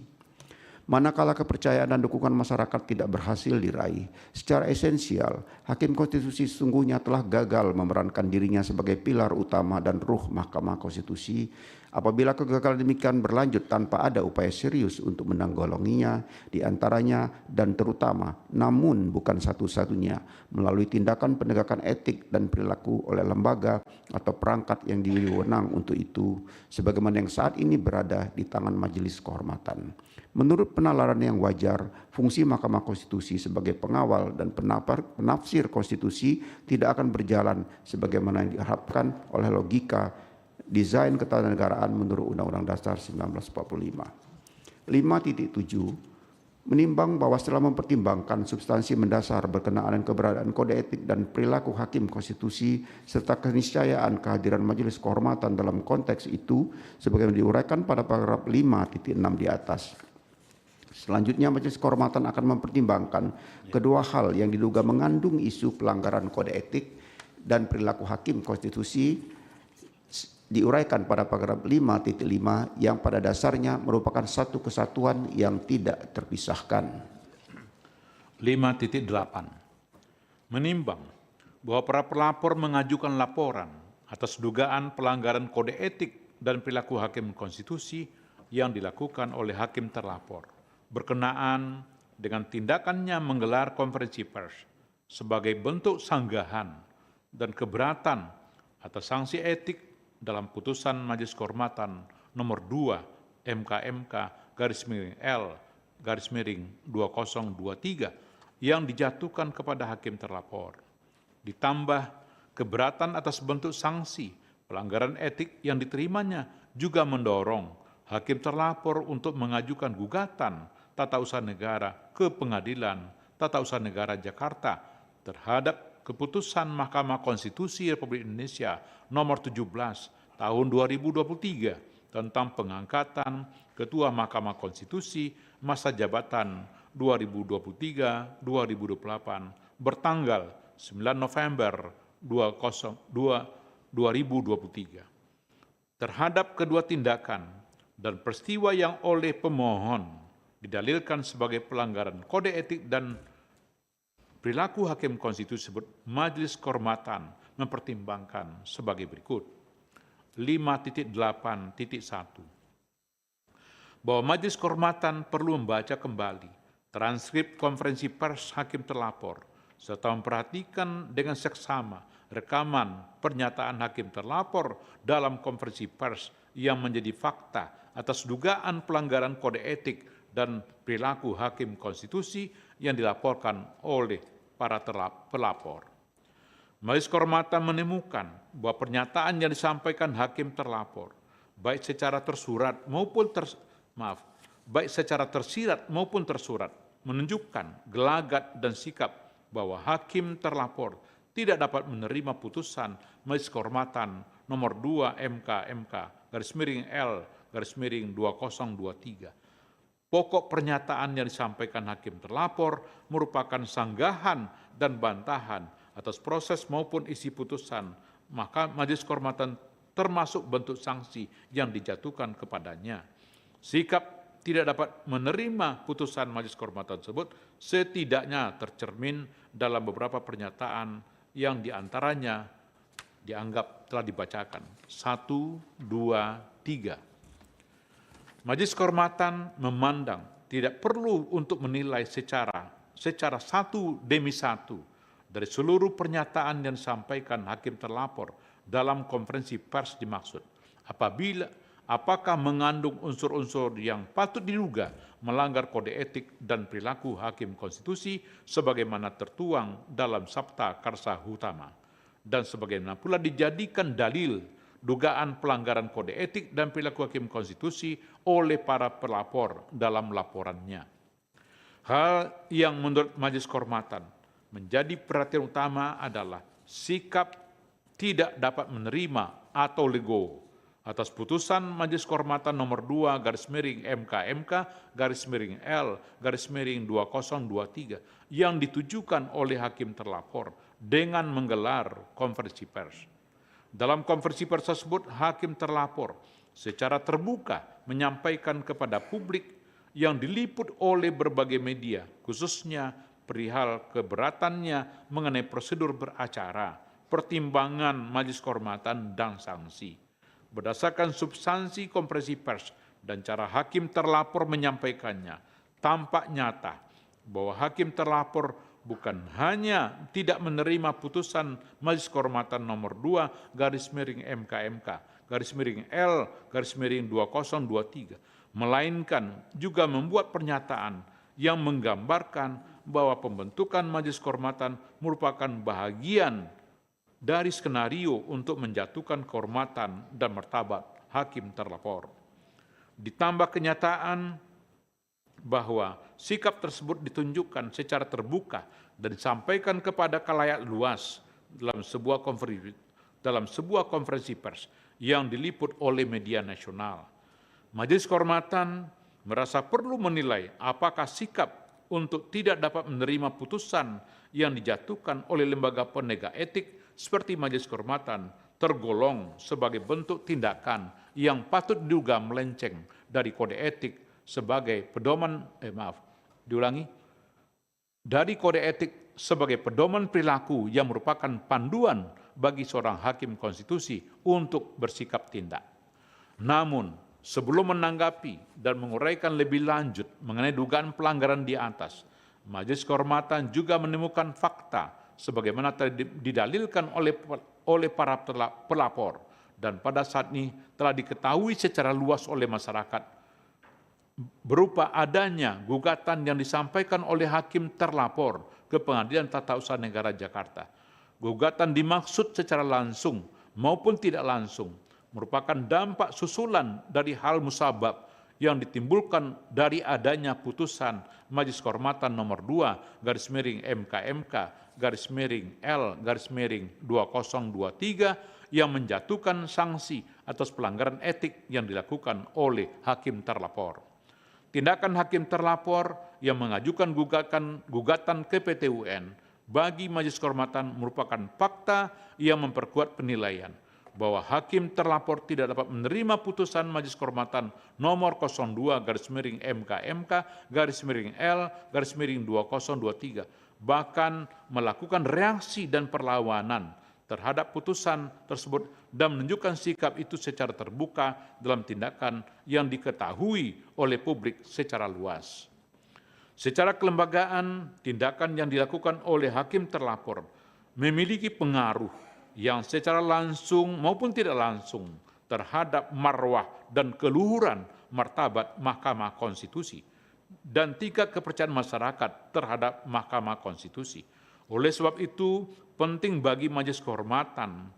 Manakala kepercayaan dan dukungan masyarakat tidak berhasil diraih, secara esensial, hakim konstitusi sesungguhnya telah gagal memerankan dirinya sebagai pilar utama dan ruh Mahkamah Konstitusi. Apabila kegagalan demikian berlanjut tanpa ada upaya serius untuk menanggulanginya, di antaranya dan terutama, namun bukan satu-satunya, melalui tindakan penegakan etik dan perilaku oleh lembaga atau perangkat yang diberi wewenang untuk itu, sebagaimana yang saat ini berada di tangan Majelis Kehormatan. Menurut penalaran yang wajar, fungsi Mahkamah Konstitusi sebagai pengawal dan penafsir konstitusi tidak akan berjalan sebagaimana yang diharapkan oleh logika desain ketatanegaraan menurut Undang-Undang Dasar 1945. 5.7 menimbang bahwa setelah mempertimbangkan substansi mendasar berkenaan dengan keberadaan kode etik dan perilaku hakim konstitusi serta keniscayaan kehadiran Majelis Kehormatan dalam konteks itu sebagaimana diuraikan pada paragraf 5.6 di atas. Selanjutnya Majelis Kehormatan akan mempertimbangkan kedua hal yang diduga mengandung isu pelanggaran kode etik dan perilaku hakim konstitusi diuraikan pada paragraf 5.5 yang pada dasarnya merupakan satu kesatuan yang tidak terpisahkan. 5.8 menimbang bahwa para pelapor mengajukan laporan atas dugaan pelanggaran kode etik dan perilaku hakim konstitusi yang dilakukan oleh hakim terlapor berkenaan dengan tindakannya menggelar konferensi pers sebagai bentuk sanggahan dan keberatan atas sanksi etik dalam putusan Majelis Kehormatan nomor 2 MK/L/2023 yang dijatuhkan kepada hakim terlapor. Ditambah keberatan atas bentuk sanksi pelanggaran etik yang diterimanya juga mendorong hakim terlapor untuk mengajukan gugatan tata usaha negara ke Pengadilan Tata Usaha Negara Jakarta terhadap keputusan Mahkamah Konstitusi Republik Indonesia nomor 17 tahun 2023 tentang pengangkatan Ketua Mahkamah Konstitusi masa jabatan 2023-2028 bertanggal 9 November 2023. Terhadap kedua tindakan dan peristiwa yang oleh pemohon didalilkan sebagai pelanggaran kode etik dan perilaku hakim konstitusi tersebut, Majelis Kehormatan mempertimbangkan sebagai berikut. 5.8.1 bahwa Majelis Kehormatan perlu membaca kembali transkrip konferensi pers hakim terlapor serta memperhatikan dengan seksama rekaman pernyataan hakim terlapor dalam konferensi pers yang menjadi fakta atas dugaan pelanggaran kode etik dan perilaku hakim konstitusi yang dilaporkan oleh para pelapor. Majelis Kehormatan menemukan bahwa pernyataan yang disampaikan hakim terlapor, baik secara tersirat maupun tersurat, menunjukkan gelagat dan sikap bahwa hakim terlapor tidak dapat menerima putusan Majelis Kehormatan nomor 2 MK/L/2023. Pokok pernyataan yang disampaikan hakim terlapor merupakan sanggahan dan bantahan atas proses maupun isi putusan, maka Majelis Kehormatan termasuk bentuk sanksi yang dijatuhkan kepadanya. Sikap tidak dapat menerima putusan Majelis Kehormatan tersebut setidaknya tercermin dalam beberapa pernyataan yang diantaranya dianggap telah dibacakan. 1, 2, 3. Majelis Kehormatan memandang tidak perlu untuk menilai secara satu demi satu dari seluruh pernyataan yang disampaikan hakim terlapor dalam konferensi pers dimaksud, apakah mengandung unsur-unsur yang patut diduga melanggar kode etik dan perilaku hakim konstitusi sebagaimana tertuang dalam Sabta Karsa Utama, dan sebagaimana pula dijadikan dalil dugaan pelanggaran kode etik dan perilaku hakim konstitusi oleh para pelapor dalam laporannya. Hal yang menurut Majelis Kehormatan menjadi perhatian utama adalah sikap tidak dapat menerima atau legowo atas putusan Majelis Kehormatan nomor 2 /MK/L/2023 yang ditujukan oleh hakim terlapor dengan menggelar konferensi pers. Dalam konferensi pers tersebut, hakim terlapor secara terbuka menyampaikan kepada publik yang diliput oleh berbagai media, khususnya perihal keberatannya mengenai prosedur beracara, pertimbangan Majelis Kehormatan, dan sanksi. Berdasarkan substansi konferensi pers dan cara hakim terlapor menyampaikannya, tampak nyata bahwa hakim terlapor bukan hanya tidak menerima putusan Majelis Kehormatan nomor 2 /MK/L/2023, melainkan juga membuat pernyataan yang menggambarkan bahwa pembentukan Majelis Kehormatan merupakan bahagian dari skenario untuk menjatuhkan kehormatan dan martabat hakim terlapor. Ditambah kenyataan bahwa sikap tersebut ditunjukkan secara terbuka dan disampaikan kepada khalayak luas dalam sebuah konferensi pers yang diliput oleh media nasional. Majelis Kehormatan merasa perlu menilai apakah sikap untuk tidak dapat menerima putusan yang dijatuhkan oleh lembaga penegak etik seperti Majelis Kehormatan tergolong sebagai bentuk tindakan yang patut diduga melenceng dari kode etik sebagai pedoman dari kode etik sebagai pedoman perilaku yang merupakan panduan bagi seorang hakim konstitusi untuk bersikap tindak. Namun, sebelum menanggapi dan menguraikan lebih lanjut mengenai dugaan pelanggaran di atas, Majelis Kehormatan juga menemukan fakta sebagaimana didalilkan oleh para pelapor dan pada saat ini telah diketahui secara luas oleh masyarakat berupa adanya gugatan yang disampaikan oleh hakim terlapor ke Pengadilan Tata Usaha Negara Jakarta. Gugatan dimaksud secara langsung maupun tidak langsung merupakan dampak susulan dari hal musabab yang ditimbulkan dari adanya putusan Majelis Kehormatan nomor 2 /MK/L/2023 yang menjatuhkan sanksi atas pelanggaran etik yang dilakukan oleh hakim terlapor. Tindakan hakim terlapor yang mengajukan gugatan ke PT UN bagi Majelis Kehormatan merupakan fakta yang memperkuat penilaian bahwa hakim terlapor tidak dapat menerima putusan Majelis Kehormatan nomor 02/MK/L/2023, bahkan melakukan reaksi dan perlawanan terhadap putusan tersebut dan menunjukkan sikap itu secara terbuka dalam tindakan yang diketahui oleh publik secara luas. Secara kelembagaan, tindakan yang dilakukan oleh hakim terlapor memiliki pengaruh yang secara langsung maupun tidak langsung terhadap marwah dan keluhuran martabat Mahkamah Konstitusi dan tingkat kepercayaan masyarakat terhadap Mahkamah Konstitusi. Oleh sebab itu, penting bagi Majelis Kehormatan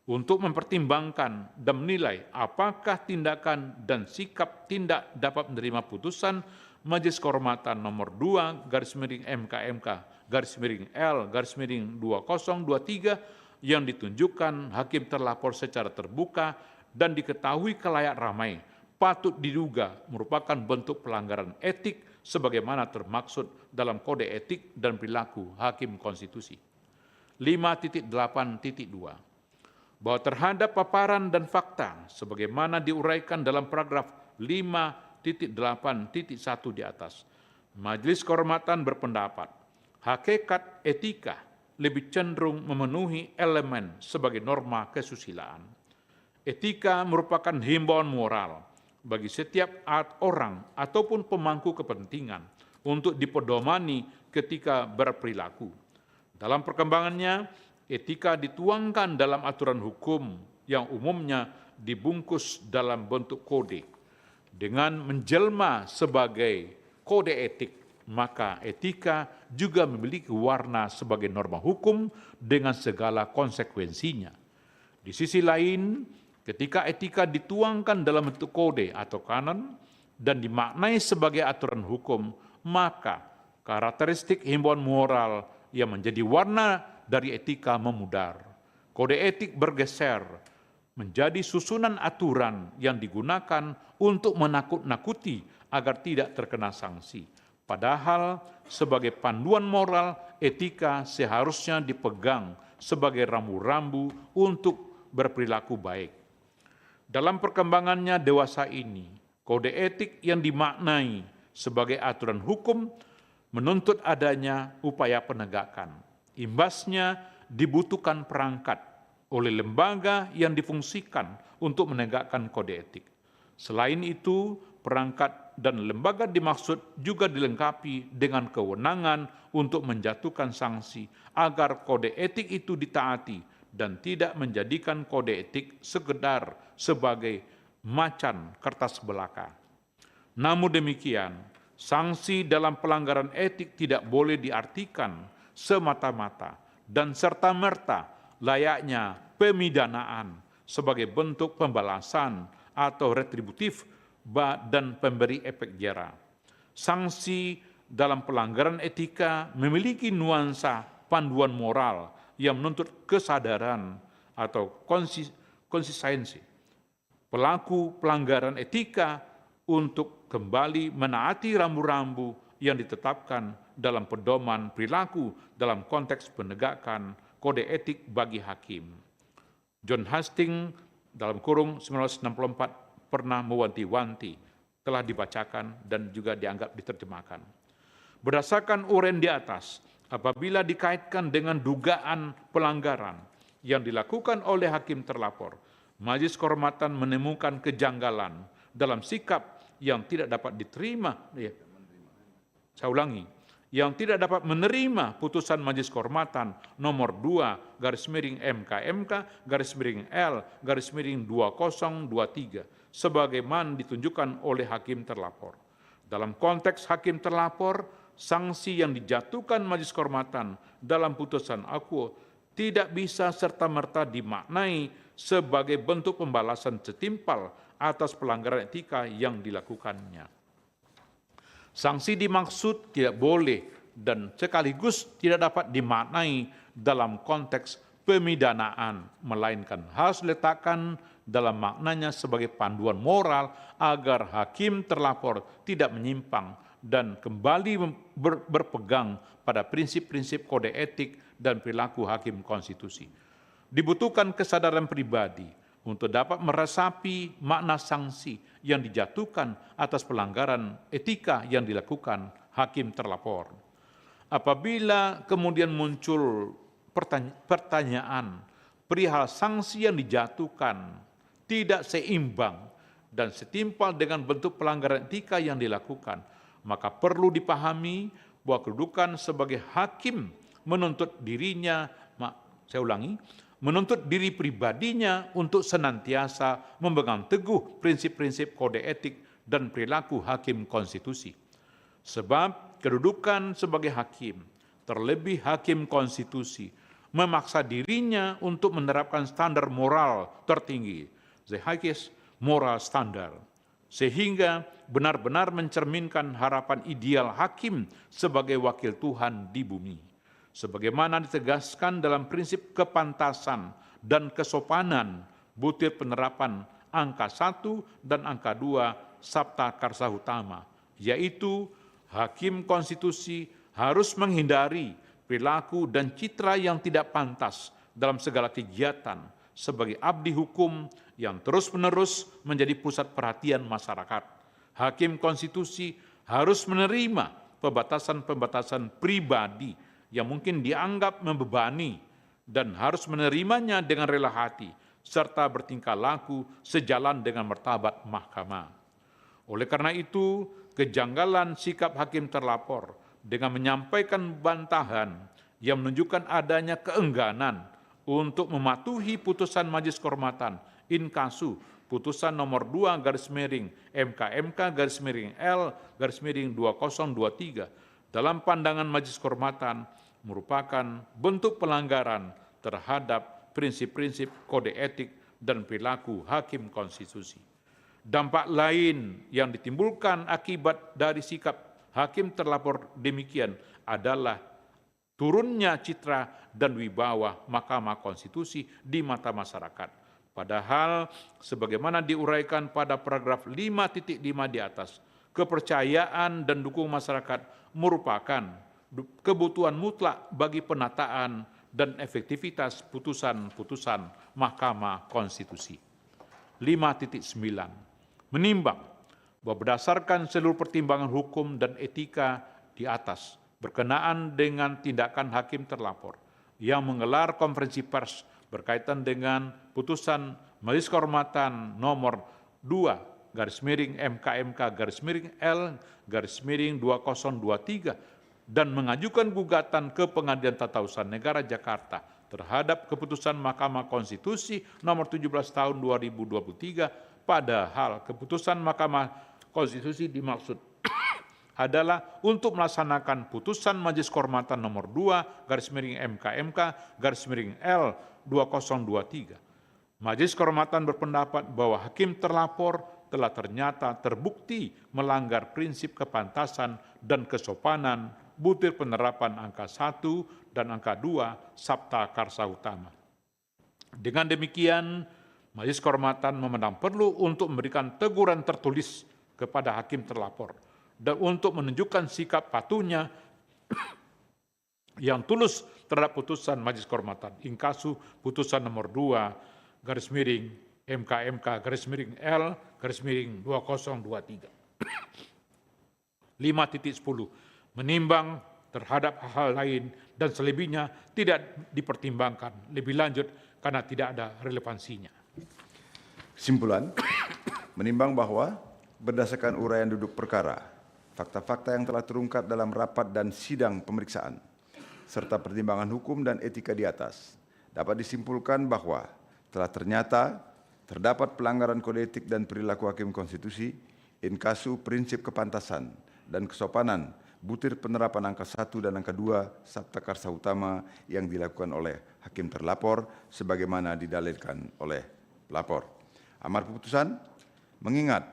untuk mempertimbangkan dan menilai apakah tindakan dan sikap tindak dapat menerima putusan Majelis Kehormatan nomor 2/MK/L/2023 yang ditunjukkan hakim terlapor secara terbuka dan diketahui kelayak ramai patut diduga merupakan bentuk pelanggaran etik sebagaimana termaksud dalam Kode Etik dan Perilaku Hakim Konstitusi. 5.8.2 bahwa terhadap paparan dan fakta sebagaimana diuraikan dalam paragraf 5.8.1 di atas, Majelis Kehormatan berpendapat hakikat etika lebih cenderung memenuhi elemen sebagai norma kesusilaan. Etika merupakan himbauan moral bagi setiap orang ataupun pemangku kepentingan untuk dipedomani ketika berperilaku. Dalam perkembangannya, etika dituangkan dalam aturan hukum yang umumnya dibungkus dalam bentuk kode. Dengan menjelma sebagai kode etik, maka etika juga memiliki warna sebagai norma hukum dengan segala konsekuensinya. Di sisi lain, ketika etika dituangkan dalam bentuk kode atau kanon dan dimaknai sebagai aturan hukum, maka karakteristik himbauan moral yang menjadi warna dari etika memudar. Kode etik bergeser menjadi susunan aturan yang digunakan untuk menakut-nakuti agar tidak terkena sanksi. Padahal sebagai panduan moral, etika seharusnya dipegang sebagai rambu-rambu untuk berperilaku baik. Dalam perkembangannya dewasa ini, kode etik yang dimaknai sebagai aturan hukum menuntut adanya upaya penegakan. Imbasnya dibutuhkan perangkat oleh lembaga yang difungsikan untuk menegakkan kode etik. Selain itu, perangkat dan lembaga dimaksud juga dilengkapi dengan kewenangan untuk menjatuhkan sanksi agar kode etik itu ditaati dan tidak menjadikan kode etik sekedar sebagai macan kertas belaka. Namun demikian, sanksi dalam pelanggaran etik tidak boleh diartikan semata-mata dan serta-merta layaknya pemidanaan sebagai bentuk pembalasan atau retributif dan pemberi efek jera. Sanksi dalam pelanggaran etika memiliki nuansa panduan moral yang menuntut kesadaran atau konsistensi pelaku pelanggaran etika untuk kembali menaati rambu-rambu yang ditetapkan dalam pedoman perilaku dalam konteks penegakan kode etik bagi hakim. John Hastings dalam kurung 1964 pernah mewanti-wanti, telah dibacakan dan juga dianggap diterjemahkan. Berdasarkan uraian di atas, apabila dikaitkan dengan dugaan pelanggaran yang dilakukan oleh hakim terlapor, Majelis Kehormatan menemukan kejanggalan dalam sikap yang tidak dapat diterima. Saya ulangi, yang tidak dapat menerima putusan Majelis Kehormatan nomor 2/MK/L/2023 sebagaimana ditunjukkan oleh hakim terlapor. Dalam konteks hakim terlapor, sanksi yang dijatuhkan Majelis Kehormatan dalam putusan akuo tidak bisa serta-merta dimaknai sebagai bentuk pembalasan setimpal atas pelanggaran etika yang dilakukannya. Sanksi dimaksud tidak boleh dan sekaligus tidak dapat dimaknai dalam konteks pemidanaan, melainkan harus diletakkan dalam maknanya sebagai panduan moral agar hakim terlapor tidak menyimpang dan kembali berpegang pada prinsip-prinsip kode etik dan perilaku hakim konstitusi. Dibutuhkan kesadaran pribadi untuk dapat meresapi makna sanksi yang dijatuhkan atas pelanggaran etika yang dilakukan hakim terlapor. Apabila kemudian muncul pertanyaan perihal sanksi yang dijatuhkan tidak seimbang dan setimpal dengan bentuk pelanggaran etika yang dilakukan, maka perlu dipahami bahwa kedudukan sebagai hakim menuntut dirinya, menuntut diri pribadinya untuk senantiasa memegang teguh prinsip-prinsip kode etik dan perilaku hakim konstitusi. Sebab kedudukan sebagai hakim, terlebih hakim konstitusi, memaksa dirinya untuk menerapkan standar moral tertinggi, the highest moral standard, sehingga benar-benar mencerminkan harapan ideal hakim sebagai wakil Tuhan di bumi. Sebagaimana ditegaskan dalam prinsip kepantasan dan kesopanan butir penerapan angka 1 dan angka 2 Sabta Karsa Utama, yaitu hakim konstitusi harus menghindari perilaku dan citra yang tidak pantas dalam segala kegiatan sebagai abdi hukum yang terus-menerus menjadi pusat perhatian masyarakat. Hakim konstitusi harus menerima pembatasan-pembatasan pribadi yang mungkin dianggap membebani dan harus menerimanya dengan rela hati serta bertingkah laku sejalan dengan martabat mahkamah. Oleh karena itu, kejanggalan sikap hakim terlapor dengan menyampaikan bantahan yang menunjukkan adanya keengganan untuk mematuhi putusan Majelis Kehormatan Inkasu putusan nomor 2 MK/L/2023 dalam pandangan Majelis Kehormatan merupakan bentuk pelanggaran terhadap prinsip-prinsip kode etik dan perilaku hakim konstitusi. Dampak lain yang ditimbulkan akibat dari sikap hakim terlapor demikian adalah turunnya citra dan wibawa Mahkamah Konstitusi di mata masyarakat. Padahal sebagaimana diuraikan pada paragraf 5.5 di atas, kepercayaan dan dukungan masyarakat merupakan kebutuhan mutlak bagi penataan dan efektivitas putusan-putusan Mahkamah Konstitusi. 5.9 menimbang bahwa berdasarkan seluruh pertimbangan hukum dan etika di atas berkenaan dengan tindakan hakim terlapor yang menggelar konferensi pers berkaitan dengan putusan Majelis Kehormatan nomor 2/MKMK/L/2023 dan mengajukan gugatan ke Pengadilan Tata Usaha Negara Jakarta terhadap keputusan Mahkamah Konstitusi nomor 17 tahun 2023, padahal keputusan Mahkamah Konstitusi dimaksud adalah untuk melaksanakan putusan Majelis Kehormatan nomor 2/MKMK/L/2023. Majelis Kehormatan berpendapat bahwa hakim terlapor telah ternyata terbukti melanggar prinsip kepantasan dan kesopanan butir penerapan angka 1 dan angka 2 Sabta Karsa Utama. Dengan demikian, Majelis Kehormatan memandang perlu untuk memberikan teguran tertulis kepada hakim terlapor dan untuk menunjukkan sikap patuhnya yang tulus terhadap putusan Majelis Kehormatan Inkasu putusan nomor 2/MKMK/L/2023. 5.10 menimbang terhadap hal lain dan selebihnya tidak dipertimbangkan lebih lanjut karena tidak ada relevansinya. Kesimpulan, menimbang bahwa berdasarkan uraian duduk perkara, fakta-fakta yang telah terungkap dalam rapat dan sidang pemeriksaan, serta pertimbangan hukum dan etika di atas, dapat disimpulkan bahwa telah ternyata terdapat pelanggaran kode etik dan perilaku hakim konstitusi, inkasu prinsip kepantasan dan kesopanan butir penerapan angka 1 dan angka 2 Sabta Karsa Utama yang dilakukan oleh hakim terlapor sebagaimana didalilkan oleh pelapor. Amar putusan mengingat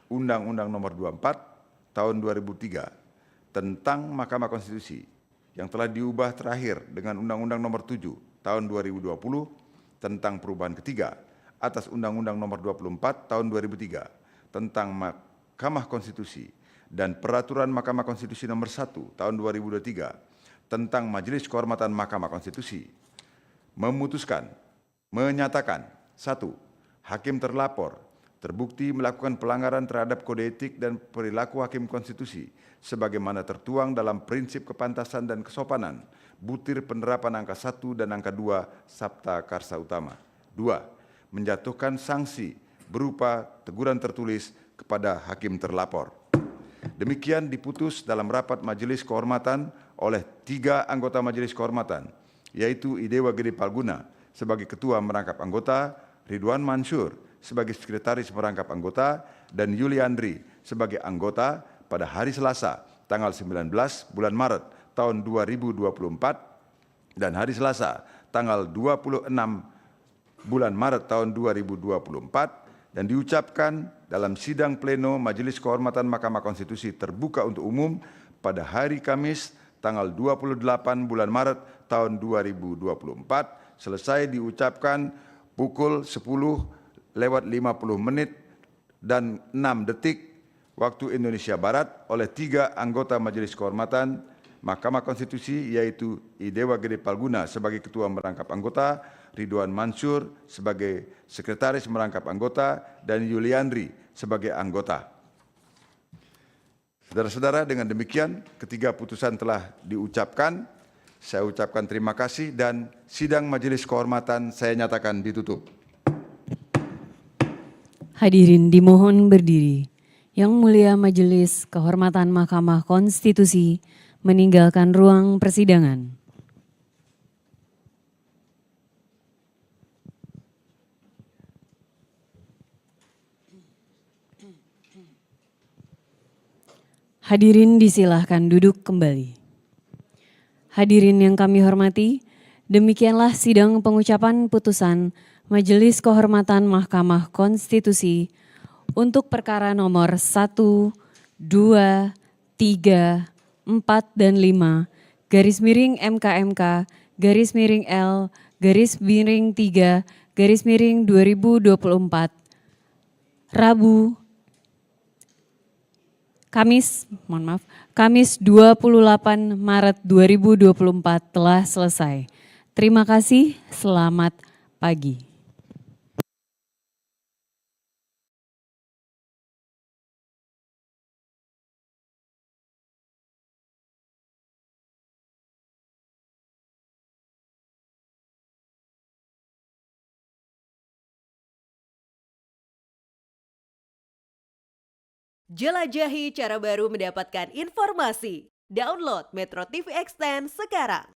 Undang-Undang Nomor 24 Tahun 2003 tentang Mahkamah Konstitusi yang telah diubah terakhir dengan Undang-Undang Nomor 7 Tahun 2020 tentang perubahan ketiga atas Undang-Undang Nomor 24 Tahun 2003 tentang Mahkamah Konstitusi dan Peraturan Mahkamah Konstitusi Nomor 1 Tahun 2023 tentang Majelis Kehormatan Mahkamah Konstitusi, memutuskan menyatakan, 1. Hakim terlapor terbukti melakukan pelanggaran terhadap kode etik dan perilaku hakim konstitusi sebagaimana tertuang dalam prinsip kepantasan dan kesopanan butir penerapan angka 1 dan angka 2 Sabta Karsa Utama. 2. Menjatuhkan sanksi berupa teguran tertulis kepada hakim terlapor. Demikian diputus dalam rapat Majelis Kehormatan oleh 3 anggota Majelis Kehormatan, yaitu Idewa Gede Palguna sebagai Ketua Merangkap Anggota, Ridwan Mansur sebagai Sekretaris Merangkap Anggota, dan Yuliandri sebagai anggota pada hari Selasa tanggal 19 bulan Maret tahun 2024 dan hari Selasa tanggal 26 bulan Maret tahun 2024 dan diucapkan dalam sidang pleno Majelis Kehormatan Mahkamah Konstitusi terbuka untuk umum pada hari Kamis tanggal 28 bulan Maret tahun 2024 selesai diucapkan pukul 10:50 dan 6 detik waktu Indonesia Barat oleh 3 anggota Majelis Kehormatan Mahkamah Konstitusi, yaitu Idewa Gede Palguna sebagai Ketua Merangkap Anggota, Ridwan Mansur sebagai Sekretaris Merangkap Anggota, dan Yuliandri sebagai anggota. Saudara-saudara, dengan demikian ketiga putusan telah diucapkan. Saya ucapkan terima kasih dan sidang Majelis Kehormatan saya nyatakan ditutup. Hadirin dimohon berdiri. Yang Mulia Majelis Kehormatan Mahkamah Konstitusi meninggalkan ruang persidangan. Hadirin disilahkan duduk kembali. Hadirin yang kami hormati, demikianlah sidang pengucapan putusan Majelis Kehormatan Mahkamah Konstitusi untuk perkara nomor 1, 2, 3, 4, dan 5, _MKMK, _L, _3, 2024, Rabu, Kamis 28 Maret 2024 telah selesai. Terima kasih, selamat pagi. Jelajahi cara baru mendapatkan informasi. Download Metro TV Extend sekarang.